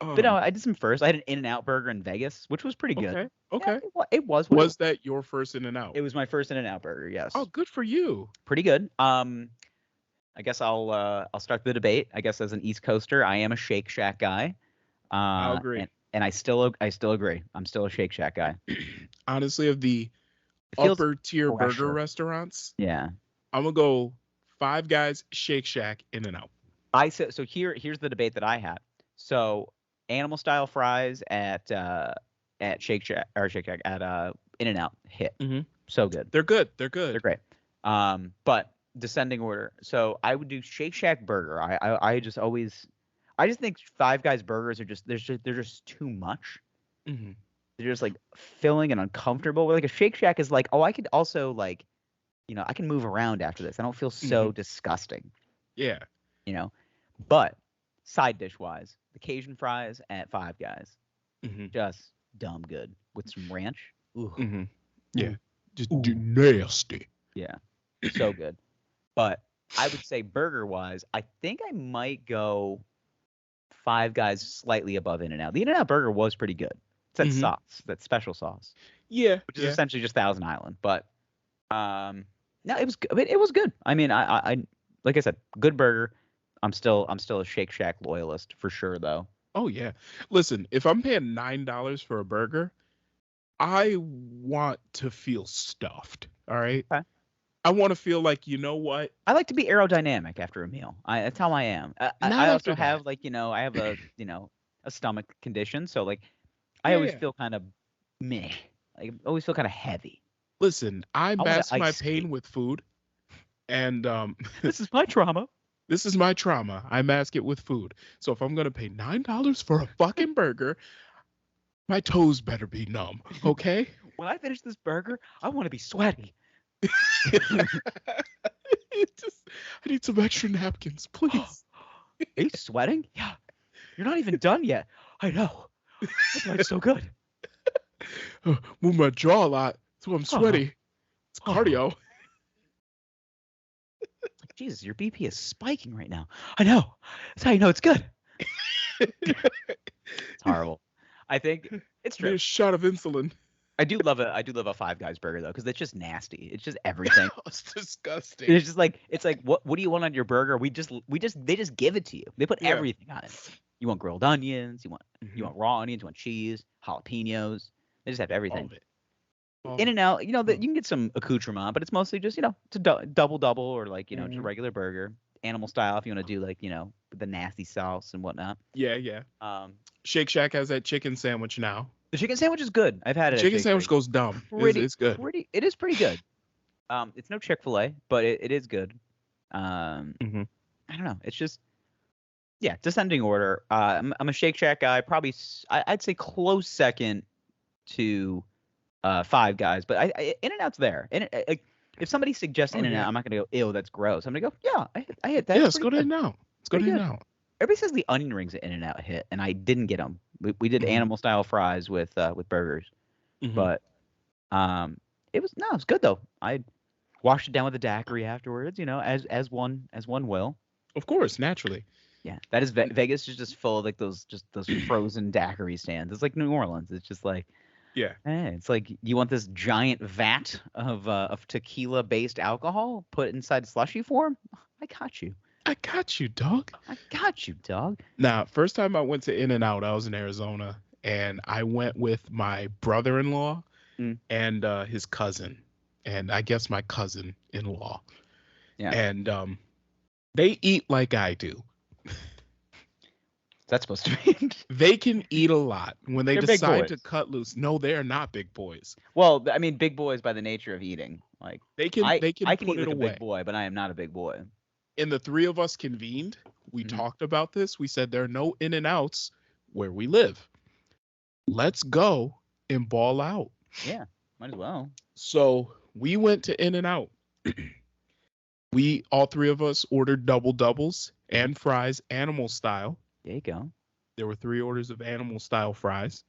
Speaker 2: But no, I did some first. I had an In-N-Out burger in Vegas, which was pretty good.
Speaker 3: Okay.
Speaker 2: Yeah, it was.
Speaker 3: Was that your first In-N-Out?
Speaker 2: It was my first In-N-Out burger. Yes.
Speaker 3: Oh, good for you.
Speaker 2: Pretty good. I guess I'll start the debate. I guess as an East Coaster, I am a Shake Shack guy.
Speaker 3: I'll agree.
Speaker 2: And I still agree. I'm still a Shake Shack guy.
Speaker 3: Honestly, of the upper tier burger restaurants,
Speaker 2: yeah,
Speaker 3: I'm gonna go Five Guys, Shake Shack, In-N-Out.
Speaker 2: So here's the debate that I had. So animal style fries at Shake Shack at In-N-Out hit.
Speaker 3: Mm-hmm.
Speaker 2: So good.
Speaker 3: They're good.
Speaker 2: They're great. But descending order. So I would do Shake Shack burger. I just think Five Guys burgers are they're just too much.
Speaker 3: Mm-hmm.
Speaker 2: They're just like filling and uncomfortable. Where like a Shake Shack is like, oh, I could also like, I can move around after this. I don't feel so disgusting.
Speaker 3: Yeah.
Speaker 2: But side dish wise, the Cajun fries at Five Guys, just dumb good with some ranch. Ooh.
Speaker 3: Mm-hmm. Yeah. Just nasty.
Speaker 2: Yeah. So good. But I would say burger wise, I think I might go Five Guys slightly above In-N-Out. The In-N-Out burger was pretty good. It's that sauce, that special sauce.
Speaker 3: Yeah.
Speaker 2: Which is essentially just Thousand Island. But no, it was good. It was good. I mean, I like I said, good burger. I'm still a Shake Shack loyalist for sure though.
Speaker 3: Oh yeah. Listen, if I'm paying $9 for a burger, I want to feel stuffed. All right.
Speaker 2: Okay.
Speaker 3: I want to feel like, you know what?
Speaker 2: I like to be aerodynamic after a meal. That's how I am. I also have like, I have a, a stomach condition. So like, I always feel kind of meh. Like, I always feel kind of heavy.
Speaker 3: Listen, I mask my pain with food. And
Speaker 2: this is my trauma.
Speaker 3: This is my trauma. I mask it with food. So if I'm going to pay $9 for a fucking burger, my toes better be numb. Okay?
Speaker 2: When I finish this burger, I want to be sweaty.
Speaker 3: I need some extra napkins, please.
Speaker 2: Are you sweating? Yeah. You're not even done yet. I know. That's why it's so good.
Speaker 3: Move my jaw a lot, so I'm sweaty. It's cardio.
Speaker 2: Jesus, your BP is spiking right now. I know. That's how you know it's good. It's horrible. I think it's true.
Speaker 3: A shot of insulin.
Speaker 2: I do love a Five Guys burger though, because it's just nasty. It's just everything.
Speaker 3: It's disgusting.
Speaker 2: It's just like what do you want on your burger? They just give it to you. They put everything on it. You want grilled onions, you want raw onions, you want cheese, jalapenos. They just have everything.
Speaker 3: All of it.
Speaker 2: In-N-Out, you can get some accoutrement, but it's mostly just it's a double or like just a regular burger, animal style if you want to do like with the nasty sauce and whatnot.
Speaker 3: Yeah. Shake Shack has that chicken sandwich now.
Speaker 2: The chicken sandwich is good. I've had it.
Speaker 3: Chicken sandwich goes dumb. It's good.
Speaker 2: It is pretty good. It's no Chick-fil-A, but it is good. I don't know. It's just descending order. I'm a Shake Shack guy. Probably I'd say close second to Five Guys, but In-N-Out's there. And like, if somebody suggests In-N-Out, I'm not gonna go, ew, that's gross. I'm gonna go, yeah, I hit that.
Speaker 3: Yeah, let's go to In-N-Out. Let's go to In-N-Out.
Speaker 2: Everybody says the onion rings at In-N-Out hit, and I didn't get them. We did animal style fries with burgers, but it was good though. I washed it down with a daiquiri afterwards, as one will.
Speaker 3: Of course, naturally.
Speaker 2: Yeah, that is Vegas is just full of like those frozen daiquiri stands. It's like New Orleans. It's just like,
Speaker 3: yeah,
Speaker 2: hey, it's like, you want this giant vat of tequila based alcohol put inside slushy form? I got you.
Speaker 3: I got you, dog.
Speaker 2: I got you, dog.
Speaker 3: Now, first time I went to In-N-Out, I was in Arizona, and I went with my brother-in-law and his cousin, and I guess my cousin-in-law.
Speaker 2: Yeah.
Speaker 3: And they eat like I do.
Speaker 2: That's supposed to be.
Speaker 3: They can eat a lot when they
Speaker 2: They're
Speaker 3: decide to cut loose. No, they are not big boys.
Speaker 2: Well, I mean, big boys by the nature of eating. Like,
Speaker 3: they can
Speaker 2: I can
Speaker 3: put
Speaker 2: eat
Speaker 3: it
Speaker 2: like
Speaker 3: away.
Speaker 2: a big boy, but I am not a big boy.
Speaker 3: And the three of us convened. We talked about this. We said there are no In-N-Outs where we live. Let's go and ball out.
Speaker 2: Yeah, might as well.
Speaker 3: So we went to In-N-Out. We, all three of us, ordered double doubles and fries, animal style.
Speaker 2: There you go.
Speaker 3: There were 3 orders of animal style fries.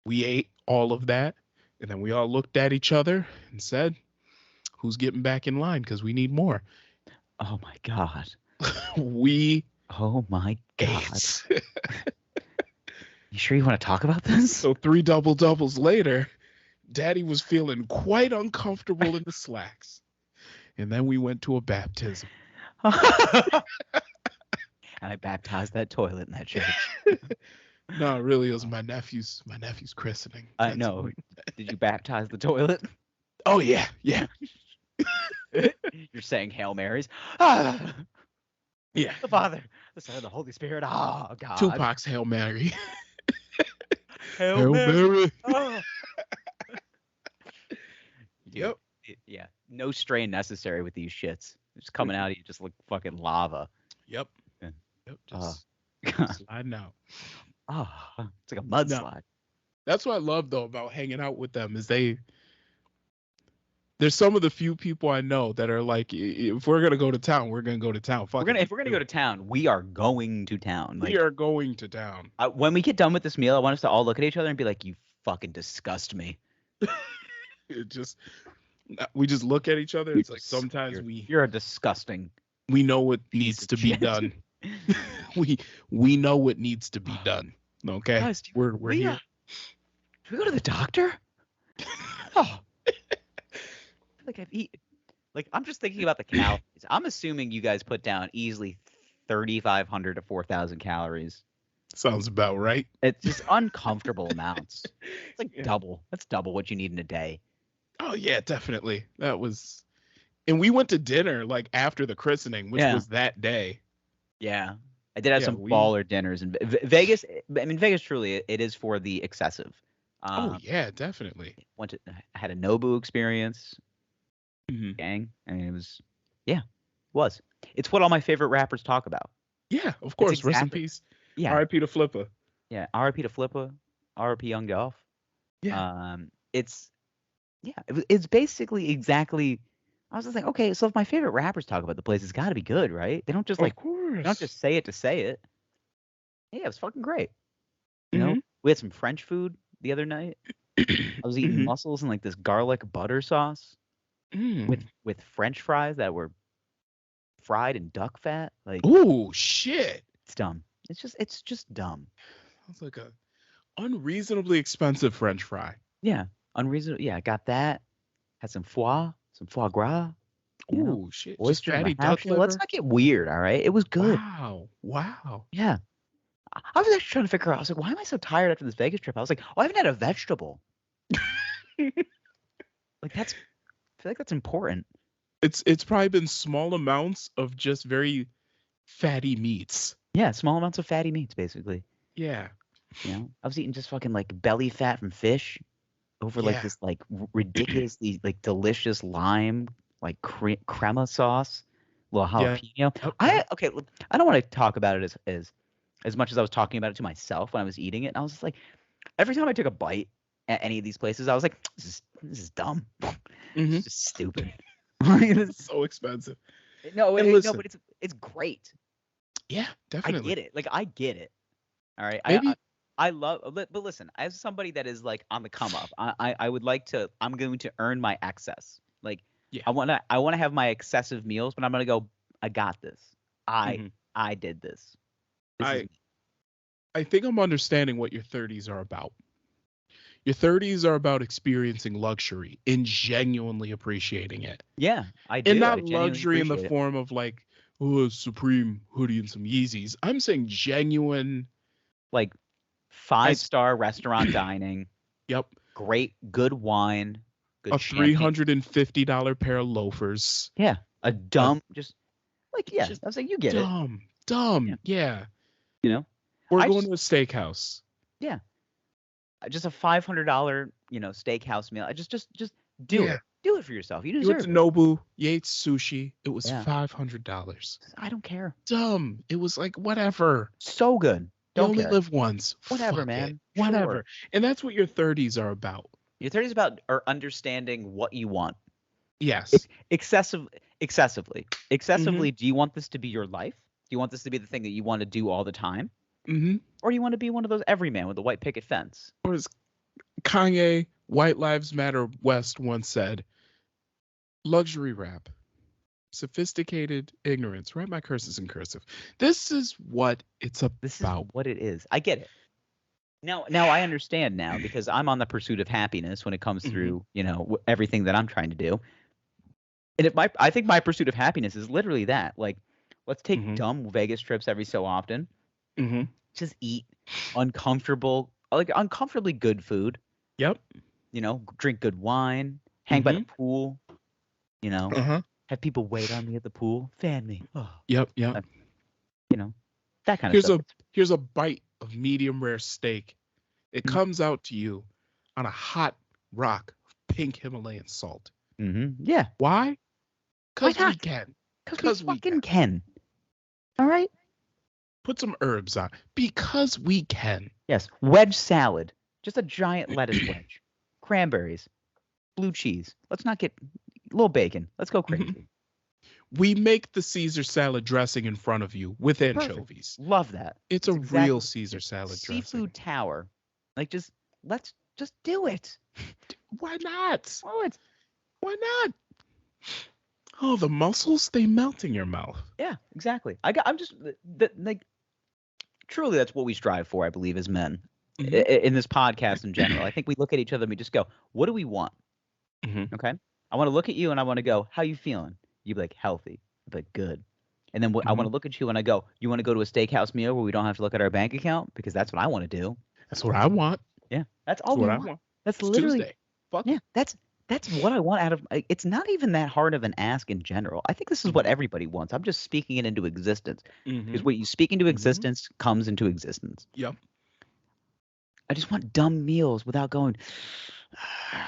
Speaker 3: We ate all of that, and then we all looked at each other and said, who's getting back in line? Because we need more.
Speaker 2: Oh, my God.
Speaker 3: Oh,
Speaker 2: my God. You sure you want to talk about this?
Speaker 3: So 3 double doubles later, Daddy was feeling quite uncomfortable in the slacks. And then we went to a baptism.
Speaker 2: And I baptized that toilet in that church.
Speaker 3: No, really, it was my nephew's christening.
Speaker 2: I know. Did you baptize the toilet?
Speaker 3: Oh yeah.
Speaker 2: You're saying Hail Marys? Ah!
Speaker 3: Yeah.
Speaker 2: The Father, the Son, and the Holy Spirit. Oh, God.
Speaker 3: Tupac's Hail Mary.
Speaker 2: Hail Mary. Oh.
Speaker 3: Yep.
Speaker 2: Yeah. No strain necessary with these shits. Just coming out of you just like fucking lava.
Speaker 3: Yep.
Speaker 2: Yeah.
Speaker 3: Yep. Just sliding out.
Speaker 2: Oh, it's like a mudslide.
Speaker 3: That's what I love though about hanging out with them is there's some of the few people I know that are like, if we're gonna go to town, we're gonna go to town.
Speaker 2: If we're gonna go to town, we are going to town.
Speaker 3: We are going to town.
Speaker 2: When we get done with this meal, I want us to all look at each other and be like, "You fucking disgust me."
Speaker 3: We just look at each other. It's like sometimes
Speaker 2: you're a disgusting.
Speaker 3: We know what needs to be done. we know what needs to be done. Okay,
Speaker 2: guys,
Speaker 3: we're here.
Speaker 2: Do we go to the doctor? Oh. I'm just thinking about the calories. I'm assuming you guys put down easily 3,500 to 4,000 calories.
Speaker 3: Sounds about right.
Speaker 2: It's just uncomfortable amounts. It's like double. That's double what you need in a day.
Speaker 3: Oh yeah, definitely. That was, and we went to dinner like after the christening, which was that day.
Speaker 2: Yeah, I did have some baller dinners in Vegas. I mean, Vegas truly it is for the excessive.
Speaker 3: Oh yeah, definitely.
Speaker 2: I had a Nobu experience. Gang. I mean, it was. It's what all my favorite rappers talk about.
Speaker 3: Yeah, of course. Rest in peace.
Speaker 2: Yeah.
Speaker 3: R.I.P. to Flippa.
Speaker 2: Yeah, R.I.P. to Flippa. R.I.P. Young Dolph.
Speaker 3: Yeah.
Speaker 2: It's basically exactly. I was just like, okay, so if my favorite rappers talk about the place, it's got to be good, right? They don't just
Speaker 3: of course.
Speaker 2: They don't just say it to say it. Yeah, it was fucking great. You know, we had some French food the other night. I was eating mussels and like this garlic butter sauce. With French fries that were fried in duck fat. Like,
Speaker 3: ooh, shit.
Speaker 2: It's dumb. It's just dumb.
Speaker 3: Sounds like a unreasonably expensive French fry.
Speaker 2: Yeah, unreasonable. Yeah, I got that. Had some foie gras.
Speaker 3: Ooh, shit.
Speaker 2: Just fatty duck liver. Let's not get weird, all right? It was good.
Speaker 3: Wow.
Speaker 2: Yeah. I was actually trying to figure out. I was like, why am I so tired after this Vegas trip? I was like, I haven't had a vegetable. I feel like that's important.
Speaker 3: It's probably been small amounts of just very fatty meats.
Speaker 2: Yeah, small amounts of fatty meats, basically.
Speaker 3: Yeah.
Speaker 2: You know, I was eating just fucking like belly fat from fish over like this like ridiculously like delicious lime like crema sauce, little jalapeno. Yeah. Okay. I don't want to talk about it as much as I was talking about it to myself when I was eating it. And I was just like, every time I took a bite, at any of these places, I was like, this is dumb.
Speaker 3: Mhm.
Speaker 2: It's just stupid. It's
Speaker 3: so expensive.
Speaker 2: no,
Speaker 3: And listen,
Speaker 2: but it's great.
Speaker 3: yeah,
Speaker 2: I
Speaker 3: definitely.
Speaker 2: get it. Like I get it. All right.
Speaker 3: Maybe
Speaker 2: I love, but listen, as somebody that is like on the come up, I would like to. I'm going to earn my excess. Like
Speaker 3: yeah.
Speaker 2: I wanna have my excessive meals, but I'm gonna go. I got this.
Speaker 3: Mhm.
Speaker 2: I did this. This is
Speaker 3: I think I'm understanding what your 30s are about. Your 30s are about experiencing luxury and genuinely appreciating it.
Speaker 2: yeah. I
Speaker 3: And
Speaker 2: do. I
Speaker 3: not
Speaker 2: genuinely
Speaker 3: luxury in the
Speaker 2: appreciate it.
Speaker 3: form of like, oh, a Supreme hoodie and some Yeezys. I'm saying genuine.
Speaker 2: Like
Speaker 3: I
Speaker 2: 5-star restaurant dining,
Speaker 3: Yep.
Speaker 2: great, good wine,
Speaker 3: A
Speaker 2: good champagne.
Speaker 3: $350 pair of loafers.
Speaker 2: Yeah, a dumb, just yeah.
Speaker 3: Just
Speaker 2: I was like, you get it.
Speaker 3: dumb. Yeah.
Speaker 2: You know,
Speaker 3: We're
Speaker 2: I
Speaker 3: going
Speaker 2: just
Speaker 3: to a steakhouse.
Speaker 2: yeah, just a $500 steakhouse meal. I just do
Speaker 3: Yeah.
Speaker 2: it. Do it for yourself. You
Speaker 3: You went to
Speaker 2: deserve it.
Speaker 3: Nobu. You ate sushi. It was
Speaker 2: Yeah.
Speaker 3: $500.
Speaker 2: I don't care.
Speaker 3: Dumb. It was like whatever.
Speaker 2: So good.
Speaker 3: You
Speaker 2: Don't
Speaker 3: only
Speaker 2: care.
Speaker 3: live once.
Speaker 2: Whatever,
Speaker 3: Fuck
Speaker 2: man.
Speaker 3: it. Whatever.
Speaker 2: Sure.
Speaker 3: And that's what your 30s are about.
Speaker 2: Your 30s about are understanding what you want.
Speaker 3: Yes.
Speaker 2: Excessively.
Speaker 3: Mhm.
Speaker 2: Do you want this to be your life? Do you want this to be the thing that you want to do all the time?
Speaker 3: Mhm.
Speaker 2: Or do you want to be one of those everyman with a white picket fence?
Speaker 3: Or as Kanye, White Lives Matter West once said, luxury rap, sophisticated ignorance. Write my curses in cursive. This is what it's about.
Speaker 2: This is what it is. I get it. Now I understand now because I'm on the pursuit of happiness when it comes through, everything that I'm trying to do. And I think my pursuit of happiness is literally that. Like, let's take
Speaker 3: Mhm.
Speaker 2: dumb Vegas trips every so often.
Speaker 3: Mhm.
Speaker 2: Just eat uncomfortably good food.
Speaker 3: Yep.
Speaker 2: Drink good wine, hang by the pool.
Speaker 3: Uh-huh.
Speaker 2: Have people wait on me at the pool, fan me. Oh,
Speaker 3: Yep.
Speaker 2: that kind of stuff.
Speaker 3: Here's a bite of medium rare steak. It comes out to you on a hot rock of pink Himalayan salt.
Speaker 2: Yeah.
Speaker 3: Why? Because we
Speaker 2: not?
Speaker 3: can.
Speaker 2: Because we fucking can. All right.
Speaker 3: Put some herbs on. Because we can.
Speaker 2: Yes. Wedge salad. Just a giant lettuce wedge. Cranberries. Blue cheese. Let's not get a little bacon. Let's go crazy.
Speaker 3: We make the Caesar salad dressing in front of you with anchovies.
Speaker 2: Perfect. Love that.
Speaker 3: It's a real Caesar salad dressing.
Speaker 2: Seafood tower. Like let's just do it.
Speaker 3: Why not?
Speaker 2: What?
Speaker 3: Why not? Oh, the mussels, they melt in your mouth.
Speaker 2: Yeah, exactly. I'm just like truly that's what we strive for, I believe, as men. In this podcast in general. I think we look at each other and we just go, what do we want? Okay? I want to look at you and I want to go, how you feeling? You'd be like, healthy. I'd be like, good. And then I want to look at you and I go, you want to go to a steakhouse meal where we don't have to look at our bank account? Because that's what I want to do.
Speaker 3: That's what I want.
Speaker 2: Yeah, that's all
Speaker 3: what
Speaker 2: we
Speaker 3: I
Speaker 2: want.
Speaker 3: want.
Speaker 2: That's
Speaker 3: It's
Speaker 2: literally
Speaker 3: Tuesday. Fuck.
Speaker 2: Yeah, that's what I want out of. It's not even that hard of an ask in general. I think this is what everybody wants. I'm just speaking it into existence because what you speak into existence comes into existence.
Speaker 3: Yep.
Speaker 2: I just want dumb meals without going.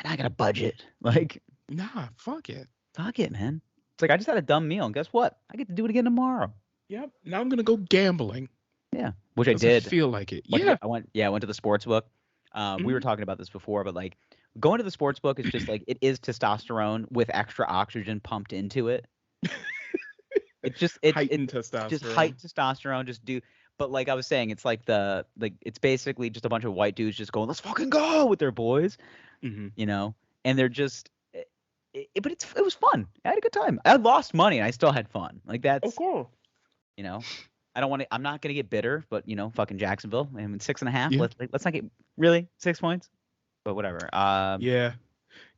Speaker 2: I got a budget. Like,
Speaker 3: nah, fuck it.
Speaker 2: Fuck it, man. It's like I just had a dumb meal, and guess what? I get to do it again tomorrow.
Speaker 3: Yep. Now I'm gonna go gambling.
Speaker 2: Yeah, which I did.
Speaker 3: I feel like it.
Speaker 2: I went to the sports book. We were talking about this before, but like going to the sports book is just like it is testosterone with extra oxygen pumped into it. It's just
Speaker 3: heightened testosterone.
Speaker 2: Just heightened testosterone. But like I was saying, it's like it's basically just a bunch of white dudes just going, let's fucking go with their boys, and they're just. But it was fun. I had a good time. I lost money and I still had fun. Like that's.
Speaker 3: Of course.
Speaker 2: I don't want to. I'm not gonna get bitter, but fucking Jacksonville. I mean, 6.5.
Speaker 3: Yeah.
Speaker 2: Let's not get really 6 points. But whatever.
Speaker 3: Yeah.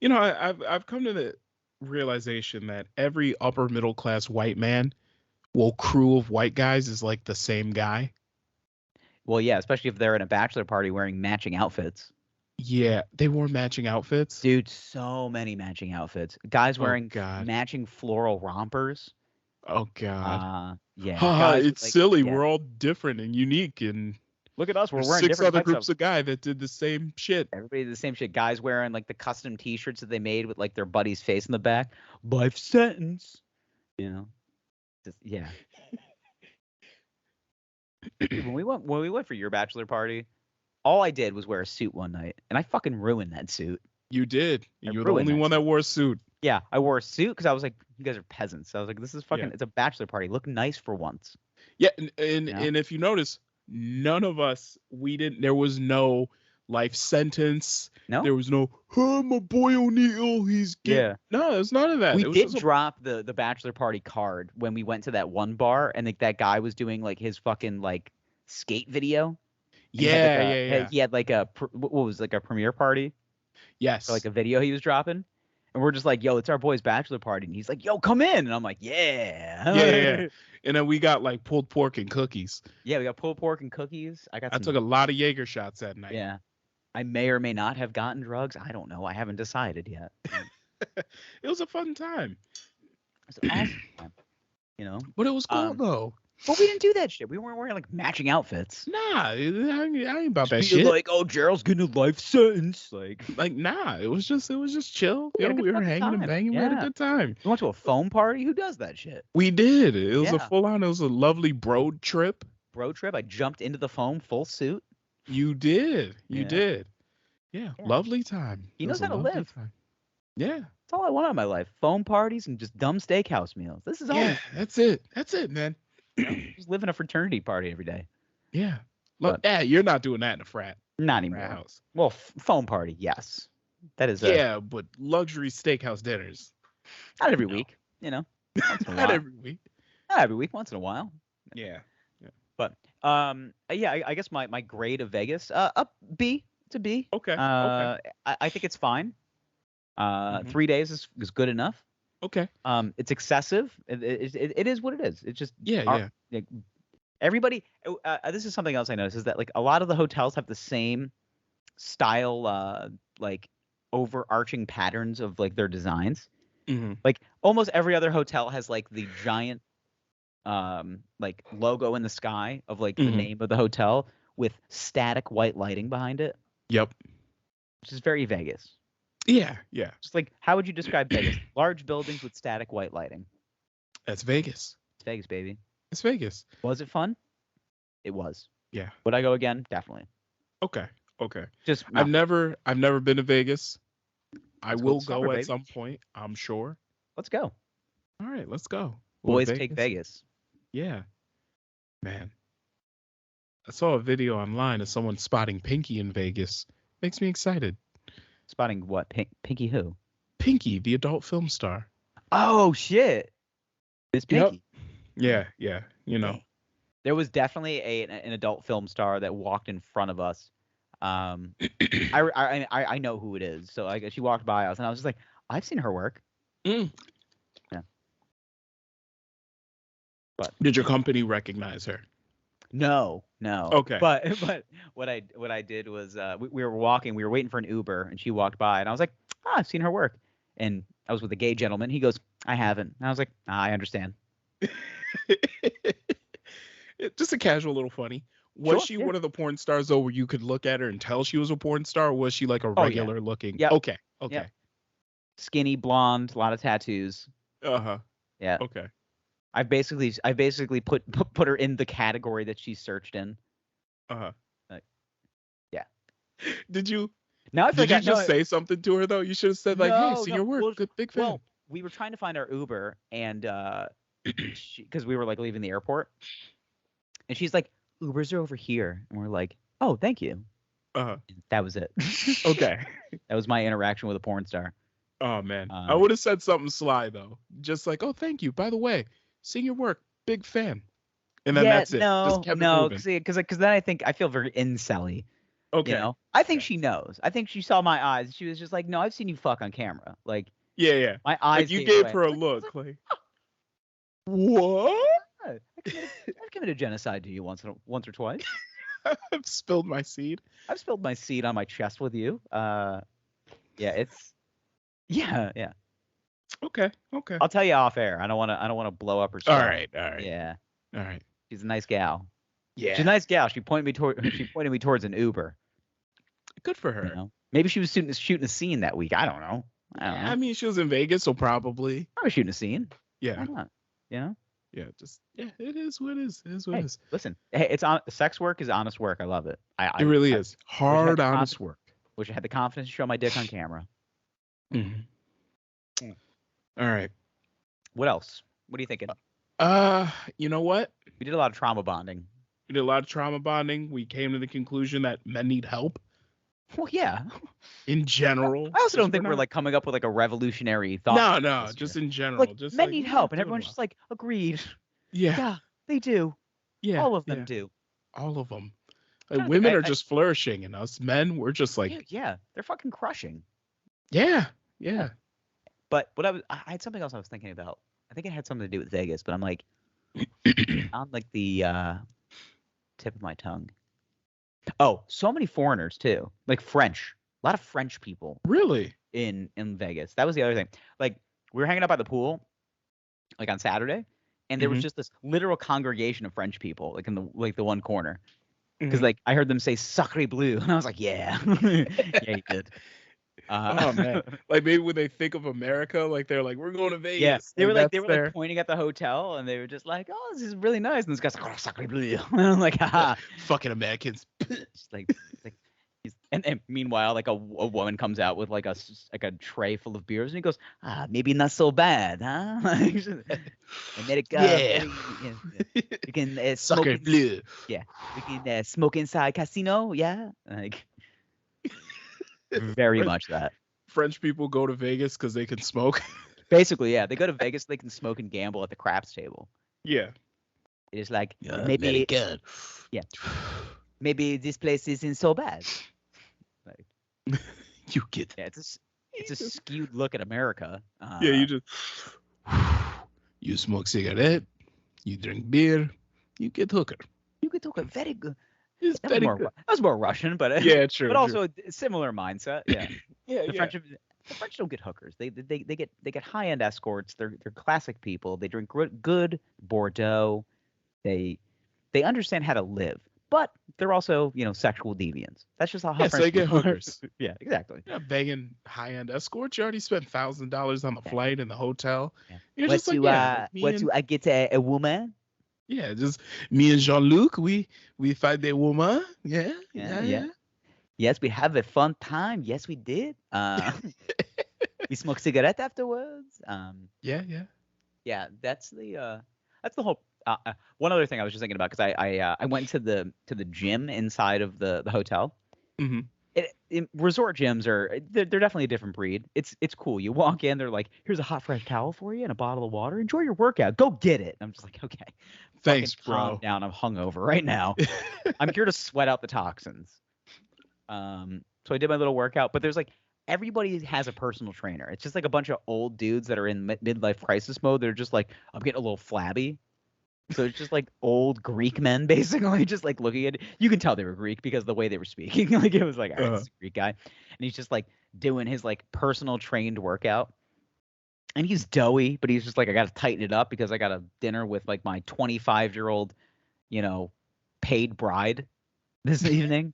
Speaker 3: I've come to the realization that every upper middle class white man, crew of white guys is like the same guy.
Speaker 2: Well, yeah, especially if they're in a bachelor party wearing matching outfits.
Speaker 3: Yeah, they wore matching outfits.
Speaker 2: Dude, so many matching outfits. Guys wearing matching floral rompers.
Speaker 3: Oh God.
Speaker 2: Yeah.
Speaker 3: It's silly. Yeah. We're all different and unique, and
Speaker 2: look at us. We're wearing
Speaker 3: 6
Speaker 2: different
Speaker 3: other groups of guys that did the same shit.
Speaker 2: Everybody did the same shit. Guys wearing like the custom T-shirts that they made with like their buddy's face in the back. Life sentence. Just, yeah. when we went for your bachelor party, all I did was wear a suit one night, and I fucking ruined that suit.
Speaker 3: You did.
Speaker 2: I
Speaker 3: You're the
Speaker 2: ruined
Speaker 3: only
Speaker 2: that
Speaker 3: one
Speaker 2: suit.
Speaker 3: that wore a suit.
Speaker 2: Yeah, I wore a suit because I was like, you guys are peasants. I was like, this is fucking.
Speaker 3: Yeah.
Speaker 2: It's a bachelor party. Look nice for once.
Speaker 3: Yeah, and
Speaker 2: You know?
Speaker 3: and if you notice, none of us there was no life sentence.
Speaker 2: No.
Speaker 3: There was no, oh, my boy O'Neal, he's gay.
Speaker 2: Yeah.
Speaker 3: No, there's none of that.
Speaker 2: We
Speaker 3: It was
Speaker 2: did
Speaker 3: just
Speaker 2: drop the bachelor party card when we went to that one bar, and that guy was doing like his fucking like skate video. And
Speaker 3: yeah.
Speaker 2: He had like what was like a premiere party.
Speaker 3: Yes.
Speaker 2: For like a video he was dropping. And we're just like, yo, it's our boy's bachelor party. And he's like, yo, come in. And I'm like, yeah.
Speaker 3: Yeah. And then we got like pulled pork and cookies.
Speaker 2: Yeah, we got pulled pork and cookies. I
Speaker 3: took a lot of Jaeger shots that night.
Speaker 2: Yeah. I may or may not have gotten drugs. I don't know. I haven't decided yet.
Speaker 3: It was a fun time.
Speaker 2: It's an awesome time. You know?
Speaker 3: But it was cool though.
Speaker 2: But we didn't do that shit. We weren't wearing like matching outfits.
Speaker 3: Nah, I ain't about that
Speaker 2: Be
Speaker 3: shit.
Speaker 2: like, oh, Gerald's getting a life sentence. Like
Speaker 3: nah, it was just chill.
Speaker 2: We had a good
Speaker 3: We were
Speaker 2: fucking
Speaker 3: hanging and
Speaker 2: time.
Speaker 3: banging. We had a good time.
Speaker 2: we went to a foam party. Who does that shit?
Speaker 3: We did. It was a
Speaker 2: Yeah.
Speaker 3: full on. It was a lovely bro trip.
Speaker 2: Bro trip. I jumped into the foam full suit.
Speaker 3: You did. You
Speaker 2: Yeah.
Speaker 3: did. Yeah.
Speaker 2: Yeah.
Speaker 3: Lovely time.
Speaker 2: He
Speaker 3: It
Speaker 2: knows
Speaker 3: was a
Speaker 2: how to
Speaker 3: lovely
Speaker 2: live.
Speaker 3: time. Yeah.
Speaker 2: That's all I want in my life. Foam parties and just dumb steakhouse meals. This is all.
Speaker 3: Yeah. That's it. That's it, man.
Speaker 2: Just living a fraternity party every day.
Speaker 3: Yeah. Look, you're not doing that in a frat
Speaker 2: Not anymore.
Speaker 3: house.
Speaker 2: Well, foam party, yes. That is
Speaker 3: Yeah, but luxury steakhouse dinners.
Speaker 2: not every
Speaker 3: No.
Speaker 2: week. You know, once in a
Speaker 3: Not
Speaker 2: while.
Speaker 3: every week.
Speaker 2: Not every week. Once in a while.
Speaker 3: Yeah.
Speaker 2: But yeah, I guess my grade of Vegas, up B. It's a B.
Speaker 3: Okay.
Speaker 2: I think it's fine.
Speaker 3: Mhm.
Speaker 2: 3 days is good enough.
Speaker 3: Okay.
Speaker 2: It's excessive. It is what it is. It's just
Speaker 3: Yeah.
Speaker 2: like, everybody. This is something else I noticed is that like a lot of the hotels have the same style, like overarching patterns of like their designs.
Speaker 3: Mm-hmm.
Speaker 2: Like almost every other hotel has like the giant like logo in the sky of like the
Speaker 3: Mhm.
Speaker 2: name of the hotel with static white lighting behind it,
Speaker 3: Yep.
Speaker 2: which is very Vegas.
Speaker 3: Yeah.
Speaker 2: Just like how would you describe Vegas? Large buildings with static white lighting.
Speaker 3: That's Vegas.
Speaker 2: It's Vegas, baby.
Speaker 3: It's Vegas.
Speaker 2: Was it fun? It was.
Speaker 3: Yeah.
Speaker 2: Would I go again? Definitely.
Speaker 3: Okay.
Speaker 2: Just
Speaker 3: I've never been to Vegas. I
Speaker 2: Let's go
Speaker 3: will
Speaker 2: to
Speaker 3: go
Speaker 2: summer,
Speaker 3: at
Speaker 2: baby.
Speaker 3: some point, I'm sure.
Speaker 2: let's go.
Speaker 3: All right, let's go.
Speaker 2: Boys
Speaker 3: Well,
Speaker 2: take Vegas.
Speaker 3: Yeah. Man. I saw a video online of someone spotting Pinky in Vegas. Makes me excited.
Speaker 2: Spotting what? Pinky who?
Speaker 3: Pinky, the adult film star.
Speaker 2: Oh shit. Miss
Speaker 3: Yep.
Speaker 2: Pinky.
Speaker 3: Yeah. You know.
Speaker 2: There was definitely an adult film star that walked in front of us. I know who it is. So like she walked by us and I was just like, I've seen her work.
Speaker 3: Mm.
Speaker 2: Yeah.
Speaker 3: Did your company recognize her?
Speaker 2: No.
Speaker 3: Okay.
Speaker 2: But what I did was we were walking, we were waiting for an Uber, and she walked by, and I was like, I've seen her work. And I was with a gay gentleman. He goes, I haven't. And I was like, I understand.
Speaker 3: Just a casual little funny. Was
Speaker 2: Sure,
Speaker 3: she
Speaker 2: yeah.
Speaker 3: one of the porn stars though, where you could look at her and tell she was a porn star? Or was she like a
Speaker 2: yeah.
Speaker 3: regular looking?
Speaker 2: Yep.
Speaker 3: Okay.
Speaker 2: Yep. Skinny, blonde, a lot of tattoos. Yeah.
Speaker 3: Okay.
Speaker 2: I basically put her in the category that she searched in. Like, yeah.
Speaker 3: Did you?
Speaker 2: Now I feel
Speaker 3: Did you
Speaker 2: like
Speaker 3: just say something to her though? You should have said like, "Hey, see your work,
Speaker 2: well,
Speaker 3: good big fan."
Speaker 2: Well, we were trying to find our Uber, and because we were like leaving the airport, and she's like, "Ubers are over here," and we're like, "Oh, thank you." That was it.
Speaker 3: Okay.
Speaker 2: That was my interaction with a porn star.
Speaker 3: Oh man, I would have said something sly though, just like, "Oh, thank you. By the way, seeing your work, big fan." And then that's it. Just kept it moving.
Speaker 2: Because then I feel very incel-y.
Speaker 3: Okay.
Speaker 2: You know, I think she knows. I think she saw my eyes. She was just like, "No, I've seen you fuck on camera." Like,
Speaker 3: Yeah.
Speaker 2: my eyes.
Speaker 3: Like you
Speaker 2: gave
Speaker 3: gave her a
Speaker 2: away.
Speaker 3: look, like, what?
Speaker 2: I've committed genocide to you once or twice.
Speaker 3: I've spilled my seed.
Speaker 2: I've spilled my seed on my chest with you. Yeah, it's. Yeah.
Speaker 3: Okay.
Speaker 2: I'll tell you off air. I don't want to blow up her.
Speaker 3: All
Speaker 2: stuff.
Speaker 3: right.
Speaker 2: Yeah.
Speaker 3: All right.
Speaker 2: She's a nice gal.
Speaker 3: Yeah.
Speaker 2: She's a nice gal. She pointed me towards an Uber.
Speaker 3: Good for her.
Speaker 2: You know? Maybe she was shooting a scene that week. I don't know.
Speaker 3: I mean, she was in Vegas, so probably.
Speaker 2: I was shooting a scene.
Speaker 3: Yeah.
Speaker 2: Why not? You know?
Speaker 3: It is what it is. It is what
Speaker 2: Hey,
Speaker 3: it is.
Speaker 2: listen, hey, it's on. Sex work is honest work. I love it.
Speaker 3: It really
Speaker 2: I
Speaker 3: is hard, honest work.
Speaker 2: Wish I had the confidence to show my dick on camera.
Speaker 3: Mm-hmm.
Speaker 2: Mm.
Speaker 3: All right.
Speaker 2: What else? What are you thinking?
Speaker 3: You know what?
Speaker 2: We did a lot of trauma bonding.
Speaker 3: We did a lot of trauma bonding. We came to the conclusion that men need help
Speaker 2: Well, yeah.
Speaker 3: in general.
Speaker 2: I also don't think we're like coming up with like a revolutionary thought.
Speaker 3: No, just in general.
Speaker 2: Like,
Speaker 3: just
Speaker 2: men
Speaker 3: like,
Speaker 2: need help, and everyone's just like, agreed.
Speaker 3: Yeah.
Speaker 2: Yeah, they do.
Speaker 3: Yeah.
Speaker 2: All of them do.
Speaker 3: All of them. Like, women are just flourishing, and us men, we're just like,
Speaker 2: yeah, they're fucking crushing.
Speaker 3: Yeah.
Speaker 2: But what I had something else I was thinking about. I think it had something to do with Vegas, but I'm like, on like the tip of my tongue. Oh, so many foreigners too, like French. A lot of French people.
Speaker 3: Really?
Speaker 2: In Vegas. That was the other thing. Like, we were hanging out by the pool, like on Saturday, and there was just this literal congregation of French people, like in the one corner. Because like I heard them say "sacré bleu," and I was like, yeah, yeah, you did.
Speaker 3: Oh man, like maybe when they think of America, like they're like, we're going to Vegas.
Speaker 2: Yeah, they were like pointing at the hotel, and they were just like, oh, this is really nice. And this guy's like, oh, sacré bleu, and I'm like, haha,
Speaker 3: fucking Americans.
Speaker 2: Just like and meanwhile, like a woman comes out with like a tray full of beers, and he goes, maybe not so bad, huh? America,
Speaker 3: yeah.
Speaker 2: You can smoke.
Speaker 3: Bleu.
Speaker 2: Yeah, we can smoke inside casino. Yeah, like very much that.
Speaker 3: French people go to Vegas because they can smoke.
Speaker 2: Basically, yeah, they go to Vegas, they can smoke and gamble at the craps table.
Speaker 3: Yeah,
Speaker 2: it's like maybe good. Yeah, maybe this place isn't so bad. Like,
Speaker 3: you get
Speaker 2: yeah, it's a skewed look at America.
Speaker 3: Yeah, you just you smoke cigarette, you drink beer, you get hooker.
Speaker 2: You get hooker, very good.
Speaker 3: It's very good.
Speaker 2: That was more Russian, but
Speaker 3: yeah, true.
Speaker 2: But also a similar mindset. Yeah,
Speaker 3: yeah.
Speaker 2: The French don't get hookers. They get high end escorts. They're classic people. They drink good Bordeaux. They understand how to live. But they're also, sexual deviants. That's just how French
Speaker 3: so they get hookers.
Speaker 2: Yeah, exactly.
Speaker 3: Yeah, banging high-end escorts. You already spent $1,000 on the flight and the hotel.
Speaker 2: Yeah.
Speaker 3: You're just like,
Speaker 2: I get a woman?
Speaker 3: Yeah, just me and Jean-Luc, we find a woman. Yeah.
Speaker 2: Yes, we have a fun time. Yes, we did. We smoked cigarette afterwards. Yeah, that's the whole. One other thing I was just thinking about, because I went to the gym inside of the hotel.
Speaker 3: Mm-hmm.
Speaker 2: Resort gyms they're definitely a different breed. It's cool. You walk in, they're like, here's a hot fresh towel for you and a bottle of water. Enjoy your workout. Go get it. I'm just like, okay,
Speaker 3: thanks, bro.
Speaker 2: Calm down. I'm hungover right now. I'm here to sweat out the toxins. So I did my little workout, but there's like, everybody has a personal trainer. It's just like a bunch of old dudes that are in midlife crisis mode. They're just like, I'm getting a little flabby. So it's just like old Greek men, basically, just like looking at it. You can tell they were Greek because of the way they were speaking. Like, it was like, all right, this is a Greek guy. And he's just like doing his like personal trained workout. And he's doughy, but he's just like, I got to tighten it up because I got a dinner with like my 25-year-old, paid bride this evening.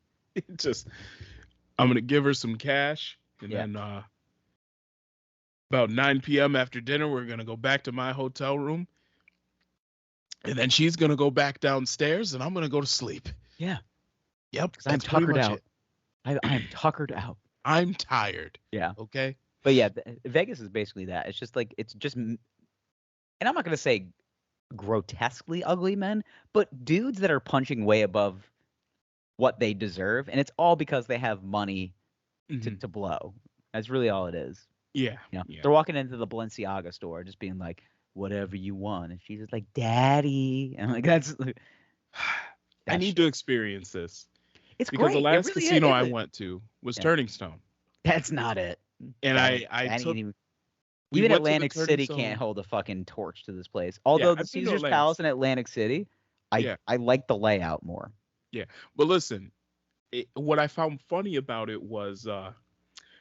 Speaker 3: I'm going to give her some cash. And then about 9 p.m. after dinner, we're going to go back to my hotel room. And then she's going to go back downstairs, and I'm going to go to sleep.
Speaker 2: Yeah.
Speaker 3: Yep.
Speaker 2: Because I'm tuckered out. I'm tuckered out.
Speaker 3: I'm tired.
Speaker 2: Yeah.
Speaker 3: Okay.
Speaker 2: But yeah, Vegas is basically that. It's just like, and I'm not going to say grotesquely ugly men, but dudes that are punching way above what they deserve. And it's all because they have money to blow. That's really all it is.
Speaker 3: Yeah.
Speaker 2: They're walking into the Balenciaga store just being like, whatever you want, and she's just like, daddy, and I'm like, that's
Speaker 3: I need to experience this.
Speaker 2: It's
Speaker 3: because
Speaker 2: great.
Speaker 3: The last casino I went to was Turning Stone.
Speaker 2: That's not it.
Speaker 3: And I took
Speaker 2: even Atlantic City can't hold a fucking torch to this place. Although the Caesar's Palace in Atlantic City, I like the layout more.
Speaker 3: Yeah, but listen, what I found funny about it was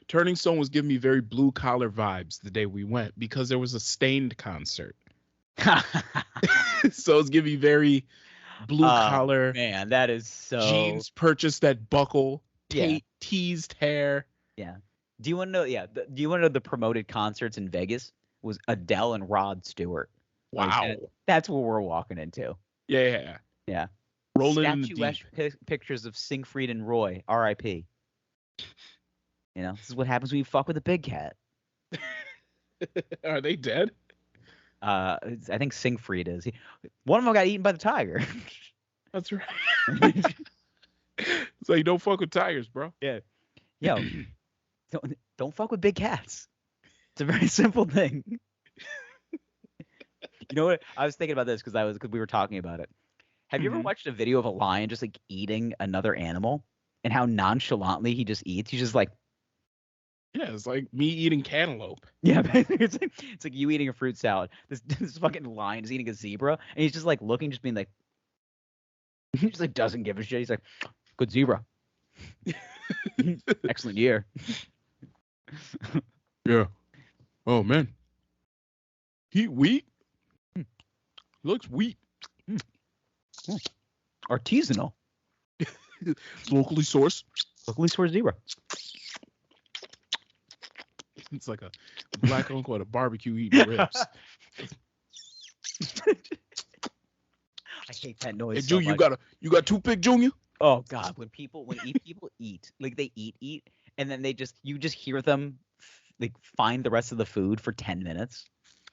Speaker 3: Turning Stone was giving me very blue collar vibes the day we went because there was a Stained concert. So it's giving me very blue collar.
Speaker 2: Man, that is so.
Speaker 3: Jeans purchased that buckle, teased hair.
Speaker 2: Yeah. Do you want to know? Yeah. Do you want to know the promoted concerts in Vegas? Was Adele and Rod Stewart.
Speaker 3: Wow.
Speaker 2: That's what we're walking into.
Speaker 3: Yeah.
Speaker 2: Yeah.
Speaker 3: Rolling in the deep.
Speaker 2: Statuesque pictures of Siegfried and Roy, R.I.P. You know, this is what happens when you fuck with a big cat.
Speaker 3: Are they dead?
Speaker 2: I think Siegfried is. One of them got eaten by the tiger.
Speaker 3: That's right. So you don't fuck with tigers, bro.
Speaker 2: Yeah. Yo, don't fuck with big cats. It's a very simple thing. You know what? I was thinking about this because we were talking about it. Have you ever watched a video of a lion just like eating another animal and how nonchalantly he just eats? He's just like,
Speaker 3: yeah, it's like me eating cantaloupe.
Speaker 2: Yeah, it's like you eating a fruit salad. This fucking lion is eating a zebra, and he's just like looking, just being like, he just like doesn't give a shit. He's like, good zebra, excellent year.
Speaker 3: Yeah. Oh man, he wheat. Looks wheat.
Speaker 2: Artisanal.
Speaker 3: Locally sourced.
Speaker 2: Locally sourced zebra.
Speaker 3: It's like a black uncle at a barbecue eating ribs.
Speaker 2: I hate that noise.
Speaker 3: Hey,
Speaker 2: so
Speaker 3: Junior,
Speaker 2: much.
Speaker 3: you got toothpick, Junior?
Speaker 2: Oh God, when people eat, like they eat, and then you just hear them like find the rest of the food for 10 minutes.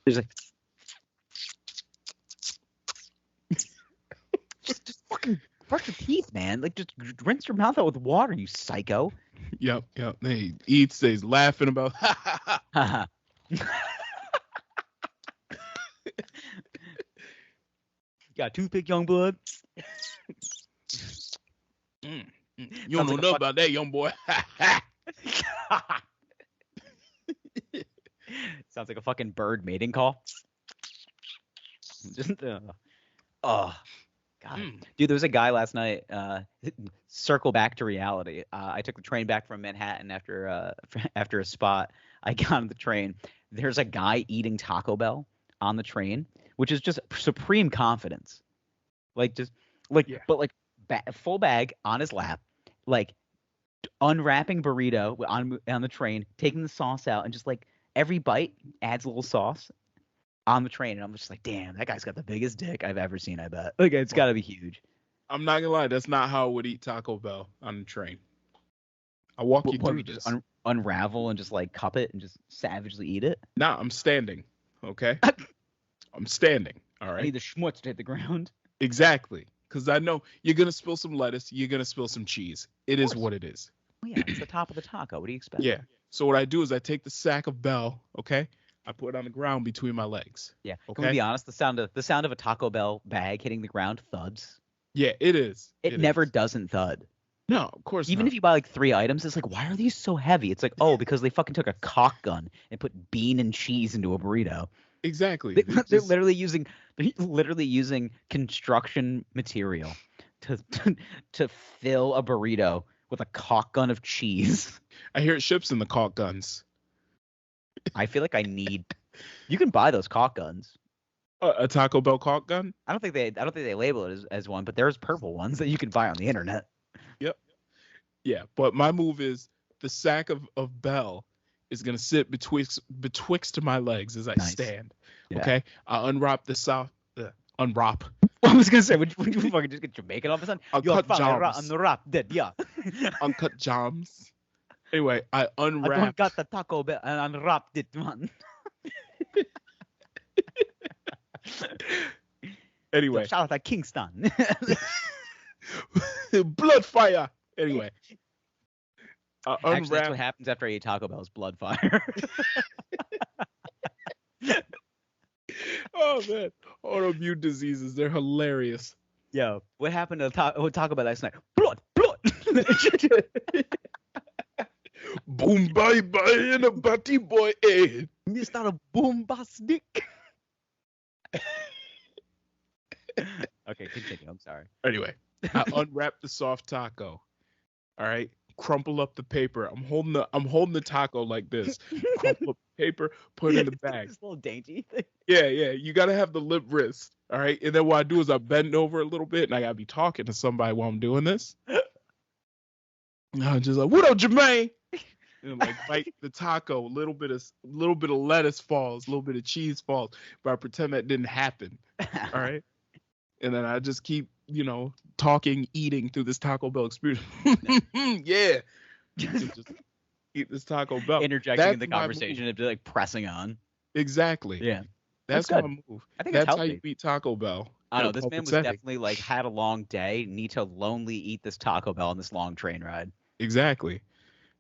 Speaker 2: There's like just fucking brush your teeth, man. Like just rinse your mouth out with water, you psycho.
Speaker 3: Yep. They eats, they's laughing about
Speaker 2: Got a toothpick, young blood.
Speaker 3: You don't know nothing about that, young boy.
Speaker 2: Sounds like a fucking bird mating call. Just oh God, dude, there was a guy last night. Circle back to reality. I took the train back from Manhattan after a spot. I got on the train. There's a guy eating Taco Bell on the train, which is just supreme confidence. Like just like, yeah. But like full bag on his lap, like unwrapping burrito on the train, taking the sauce out, and just like every bite adds a little sauce on the train. And I'm just like, damn, that guy's got the biggest dick I've ever seen. I bet. Like it's got to be huge.
Speaker 3: I'm not gonna lie, that's not how I would eat Taco Bell on the train. I walk you through this.
Speaker 2: Just unravel and just like cup it and just savagely eat it.
Speaker 3: Nah, I'm standing. Okay, I'm standing. All right.
Speaker 2: I need the schmutz to hit the ground.
Speaker 3: Exactly, because I know you're gonna spill some lettuce. You're gonna spill some cheese. It is what it is.
Speaker 2: Oh, yeah, it's the top of the taco. What do you expect?
Speaker 3: Yeah. So what I do is I take the sack of Bell. Okay. I put it on the ground between my legs.
Speaker 2: Yeah.
Speaker 3: Okay?
Speaker 2: Can we be honest? The sound of a Taco Bell bag hitting the ground thuds.
Speaker 3: Yeah, it is.
Speaker 2: It never doesn't thud.
Speaker 3: No, of course
Speaker 2: Even
Speaker 3: not.
Speaker 2: if you buy like 3 items, it's like, why are these so heavy? It's like, oh, because they fucking took a caulk gun and put bean and cheese into a burrito.
Speaker 3: Exactly.
Speaker 2: They're literally using construction material to fill a burrito with a caulk gun of cheese.
Speaker 3: I hear it ships in the caulk guns.
Speaker 2: I feel like you can buy those caulk guns.
Speaker 3: A Taco Bell caulk gun?
Speaker 2: I don't think they label it as one, but there's purple ones that you can buy on the internet.
Speaker 3: Yep. Yeah, but my move is the sack of Bell is gonna sit betwixt my legs as I stand. Yeah. Okay, I unwrap the south. Unwrap.
Speaker 2: I was gonna say, would you fucking just get Jamaican all of a sudden?
Speaker 3: Uncut jams.
Speaker 2: Unwrap that, yeah.
Speaker 3: Uncut jams. Anyway, I unwrap.
Speaker 2: I don't got the Taco Bell and unwrapped it, man.
Speaker 3: Anyway,
Speaker 2: shout out to Kingston.
Speaker 3: Blood fire. Anyway,
Speaker 2: actually, that's what happens after I eat Taco Bell's blood fire.
Speaker 3: Oh man, autoimmune diseases, they're hilarious.
Speaker 2: Yo, what happened to Taco Bell last night? Blood.
Speaker 3: Boom bye bye and a batty boy head.
Speaker 2: Mr. a bombastic. Okay, continue. I'm sorry.
Speaker 3: Anyway, I unwrap the soft taco. All right, crumple up the paper. I'm holding the taco like this. Crumple up the paper, put it in the bag.
Speaker 2: This little dainty thing.
Speaker 3: Yeah. You gotta have the limp wrist. All right, and then what I do is I bend over a little bit, and I gotta be talking to somebody while I'm doing this. And I'm just like, "What up, Jermaine?" And like bite the taco, a little bit of lettuce falls, a little bit of cheese falls, but I pretend that didn't happen. All right. And then I just keep, talking, eating through this Taco Bell experience. Yeah. Just eat this Taco Bell.
Speaker 2: Interjecting in the conversation and be like pressing on.
Speaker 3: Exactly.
Speaker 2: Yeah.
Speaker 3: That's my move.
Speaker 2: I think
Speaker 3: that's how you eat Taco Bell.
Speaker 2: I know this man was definitely like had a long day, need to lonely eat this Taco Bell on this long train ride.
Speaker 3: Exactly.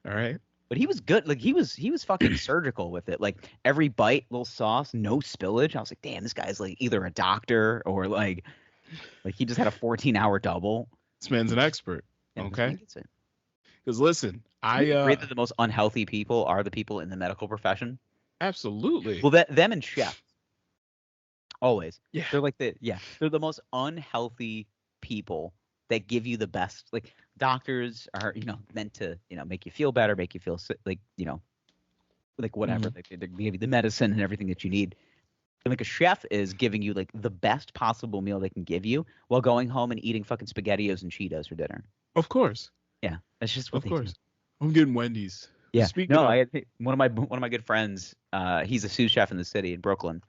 Speaker 3: All right.
Speaker 2: But he was good. Like he was fucking surgical with it. Like every bite, little sauce, no spillage. I was like, damn, this guy's like either a doctor or like he just had a 14-hour double.
Speaker 3: This man's an expert.
Speaker 2: Yeah,
Speaker 3: okay. Because listen, I
Speaker 2: agree that the most unhealthy people are the people in the medical profession.
Speaker 3: Absolutely.
Speaker 2: Well, them and chefs. Always. Yeah. They're they're the most unhealthy people that give you the best. Like doctors are, meant to, make you feel better, make you feel like, like whatever.
Speaker 3: Mm-hmm.
Speaker 2: They give you the medicine and everything that you need. And like a chef is giving you like the best possible meal they can give you while going home and eating fucking SpaghettiOs and Cheetos for dinner.
Speaker 3: Of course.
Speaker 2: Yeah. That's just what
Speaker 3: of course. I'm getting Wendy's.
Speaker 2: Yeah. One of my good friends, he's a sous chef in the city in Brooklyn.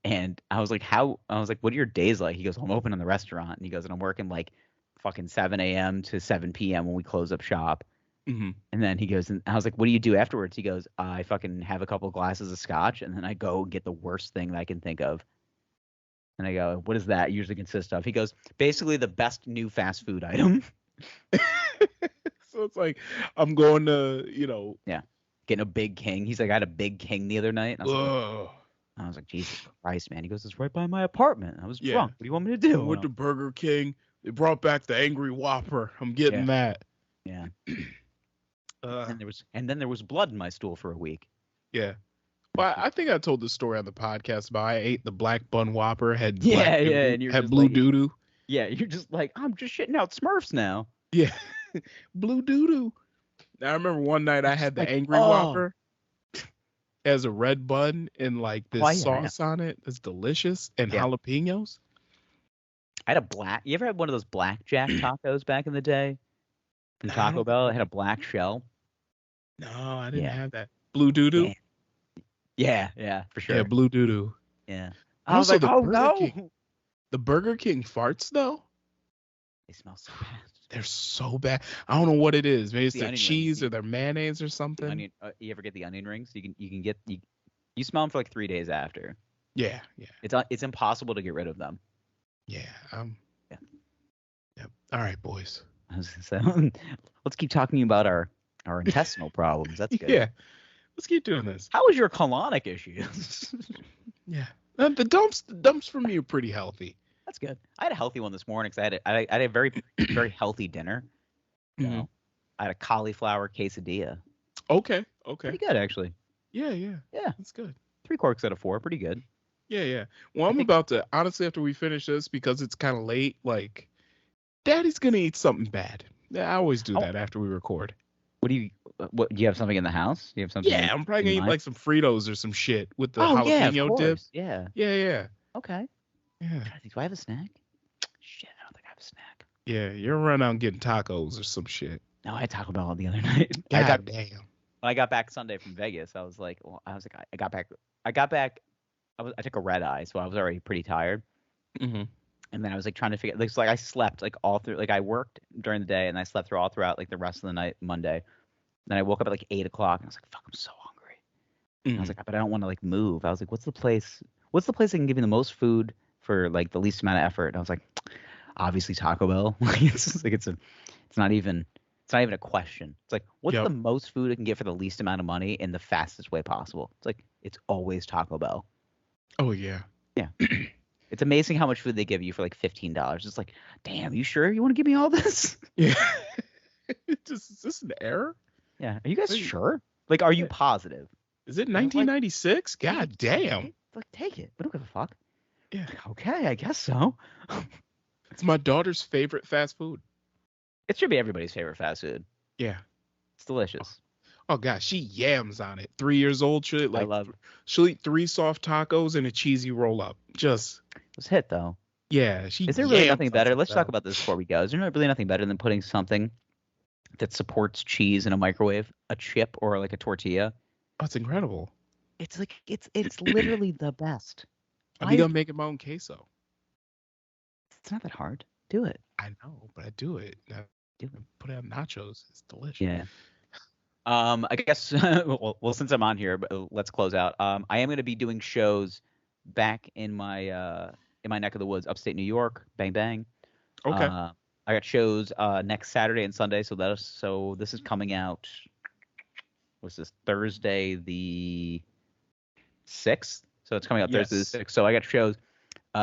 Speaker 2: And I was like, what are your days like? He goes, I'm open in the restaurant. And he goes, and I'm working like fucking 7 a.m. to 7 p.m. when we close up shop.
Speaker 3: Mm-hmm.
Speaker 2: And then he goes, and I was like, what do you do afterwards? He goes, I fucking have a couple glasses of scotch and then I go get the worst thing that I can think of. And I go, what does that usually consist of? He goes, basically the best new fast food item.
Speaker 3: So it's like, I'm going to,
Speaker 2: Yeah. Getting a Big King. He's like, I had a Big King the other night. And I was like, Jesus Christ, man. He goes, it's right by my apartment. I was drunk. What do you want me to do?
Speaker 3: I went to Burger King. They brought back the Angry Whopper. I'm getting that.
Speaker 2: Yeah. And then there was blood in my stool for a week.
Speaker 3: Yeah. Well, I think I told this story on the podcast about I ate the black bun Whopper, and had blue doo-doo.
Speaker 2: Yeah, you're just like, I'm just shitting out Smurfs now.
Speaker 3: Yeah. Blue doo-doo. Now, I remember one night I had the Angry Whopper as a red bun and like this sauce on it. It's delicious. And jalapenos.
Speaker 2: I had you ever had one of those blackjack tacos back in the day? From Taco Bell? It had a black shell.
Speaker 3: No, I didn't have that. Blue doo-doo?
Speaker 2: Yeah, for sure.
Speaker 3: Yeah, blue doo-doo.
Speaker 2: Yeah.
Speaker 3: I was like, no. The Burger King farts, though?
Speaker 2: They smell so bad.
Speaker 3: They're so bad. I don't know what it is. Maybe it's their cheese or their mayonnaise or something.
Speaker 2: You ever get the onion rings? You smell them for like 3 days after.
Speaker 3: Yeah.
Speaker 2: It's impossible to get rid of them.
Speaker 3: Yeah. All right, boys.
Speaker 2: So let's keep talking about our intestinal problems. That's good.
Speaker 3: Yeah. Let's keep doing this.
Speaker 2: How was your colonic issues?
Speaker 3: Yeah. The dumps for me are pretty healthy.
Speaker 2: That's good. I had a healthy one this morning because I had a very, very healthy dinner.
Speaker 3: Mm-hmm.
Speaker 2: I had a cauliflower quesadilla.
Speaker 3: Okay.
Speaker 2: Pretty good, actually.
Speaker 3: Yeah. That's good.
Speaker 2: 3 corks out of 4. Pretty good.
Speaker 3: Yeah. Well, I'm about to, honestly, after we finish this, because it's kind of late, like, Daddy's going to eat something bad. I always do that after we record.
Speaker 2: What do you have something in the house? Do you have something?
Speaker 3: Yeah, I'm probably going to eat like some Fritos or some shit with the jalapeno dip.
Speaker 2: Yeah. Okay.
Speaker 3: Yeah.
Speaker 2: Do I have a snack? Shit, I don't think I have a snack.
Speaker 3: Yeah, you're running out and getting tacos or some shit.
Speaker 2: No, I had Taco Bell the other night.
Speaker 3: God damn.
Speaker 2: When I got back Sunday from Vegas, I got back. I took a red eye, so I was already pretty tired.
Speaker 3: Mm-hmm.
Speaker 2: And then I was like trying to figure, like I slept like all through, like I worked during the day and I slept all throughout like the rest of the night Monday. Then I woke up at like 8 o'clock and I was like, fuck, I'm so hungry. And I was like, but I don't want to like move. I was like, what's the place that can give me the most food for like the least amount of effort? And I was like, obviously Taco Bell. It's not even a question. It's like, what's the most food I can get for the least amount of money in the fastest way possible? It's like, it's always Taco Bell.
Speaker 3: Oh yeah.
Speaker 2: Yeah. It's amazing how much food they give you for like $15. It's like, damn, you sure you want to give me all this?
Speaker 3: Yeah. Is this an error?
Speaker 2: Yeah. Are you guys sure? Like, are you positive?
Speaker 3: Is it 1996? God damn.
Speaker 2: Like, take it. We don't give a fuck.
Speaker 3: Yeah.
Speaker 2: Okay, I guess so.
Speaker 3: It's my daughter's favorite fast food.
Speaker 2: It should be everybody's favorite fast food.
Speaker 3: Yeah.
Speaker 2: It's delicious.
Speaker 3: Oh gosh, she yams on it. 3 years old, she'll eat 3 soft tacos and a cheesy roll up. Just
Speaker 2: it's hit though.
Speaker 3: Yeah,
Speaker 2: is there really nothing better? Let's talk about this before we go. Is there really nothing better than putting something that supports cheese in a microwave, a chip or like a tortilla.
Speaker 3: Oh, it's incredible.
Speaker 2: It's like it's literally the best.
Speaker 3: I think I'm making my own queso.
Speaker 2: It's not that hard. Do it.
Speaker 3: I know, but I do it. I
Speaker 2: Do it.
Speaker 3: put it on nachos. It's delicious.
Speaker 2: Yeah. I guess well, since I'm on here, let's close out. I am going to be doing shows back in my neck of the woods, upstate New York. Bang bang.
Speaker 3: Okay.
Speaker 2: I got shows next Saturday and Sunday, so this is coming out. What's this? Thursday the 6th. So it's coming out Thursday the 6th. So I got shows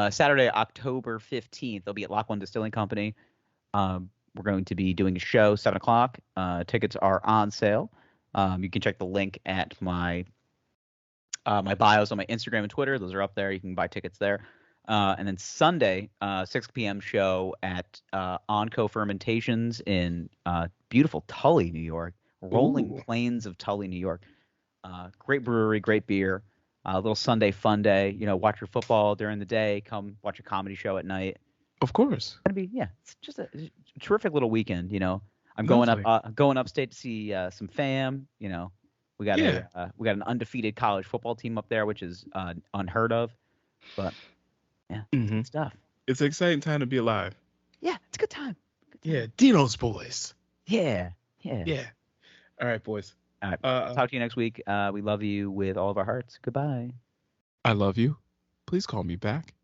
Speaker 2: Saturday, October 15th. They'll be at Lock One Distilling Company. We're going to be doing a show 7 o'clock. Tickets are on sale. You can check the link at my bios on my Instagram and Twitter. Those are up there. You can buy tickets there. And then Sunday, 6 p.m. show at Onco Fermentations in beautiful Tully, New York. Rolling Plains of Tully, New York. Great brewery, great beer. A little Sunday fun day. Watch your football during the day. Come watch a comedy show at night.
Speaker 3: Of course.
Speaker 2: It's just a terrific little weekend. I'm going upstate to see some fam. We got an undefeated college football team up there, which is unheard of. But yeah, good stuff.
Speaker 3: It's an exciting time to be alive.
Speaker 2: Yeah, it's a good time.
Speaker 3: Yeah, Dino's boys.
Speaker 2: Yeah.
Speaker 3: All right, boys.
Speaker 2: All right. Talk to you next week. We love you with all of our hearts. Goodbye.
Speaker 3: I love you. Please call me back.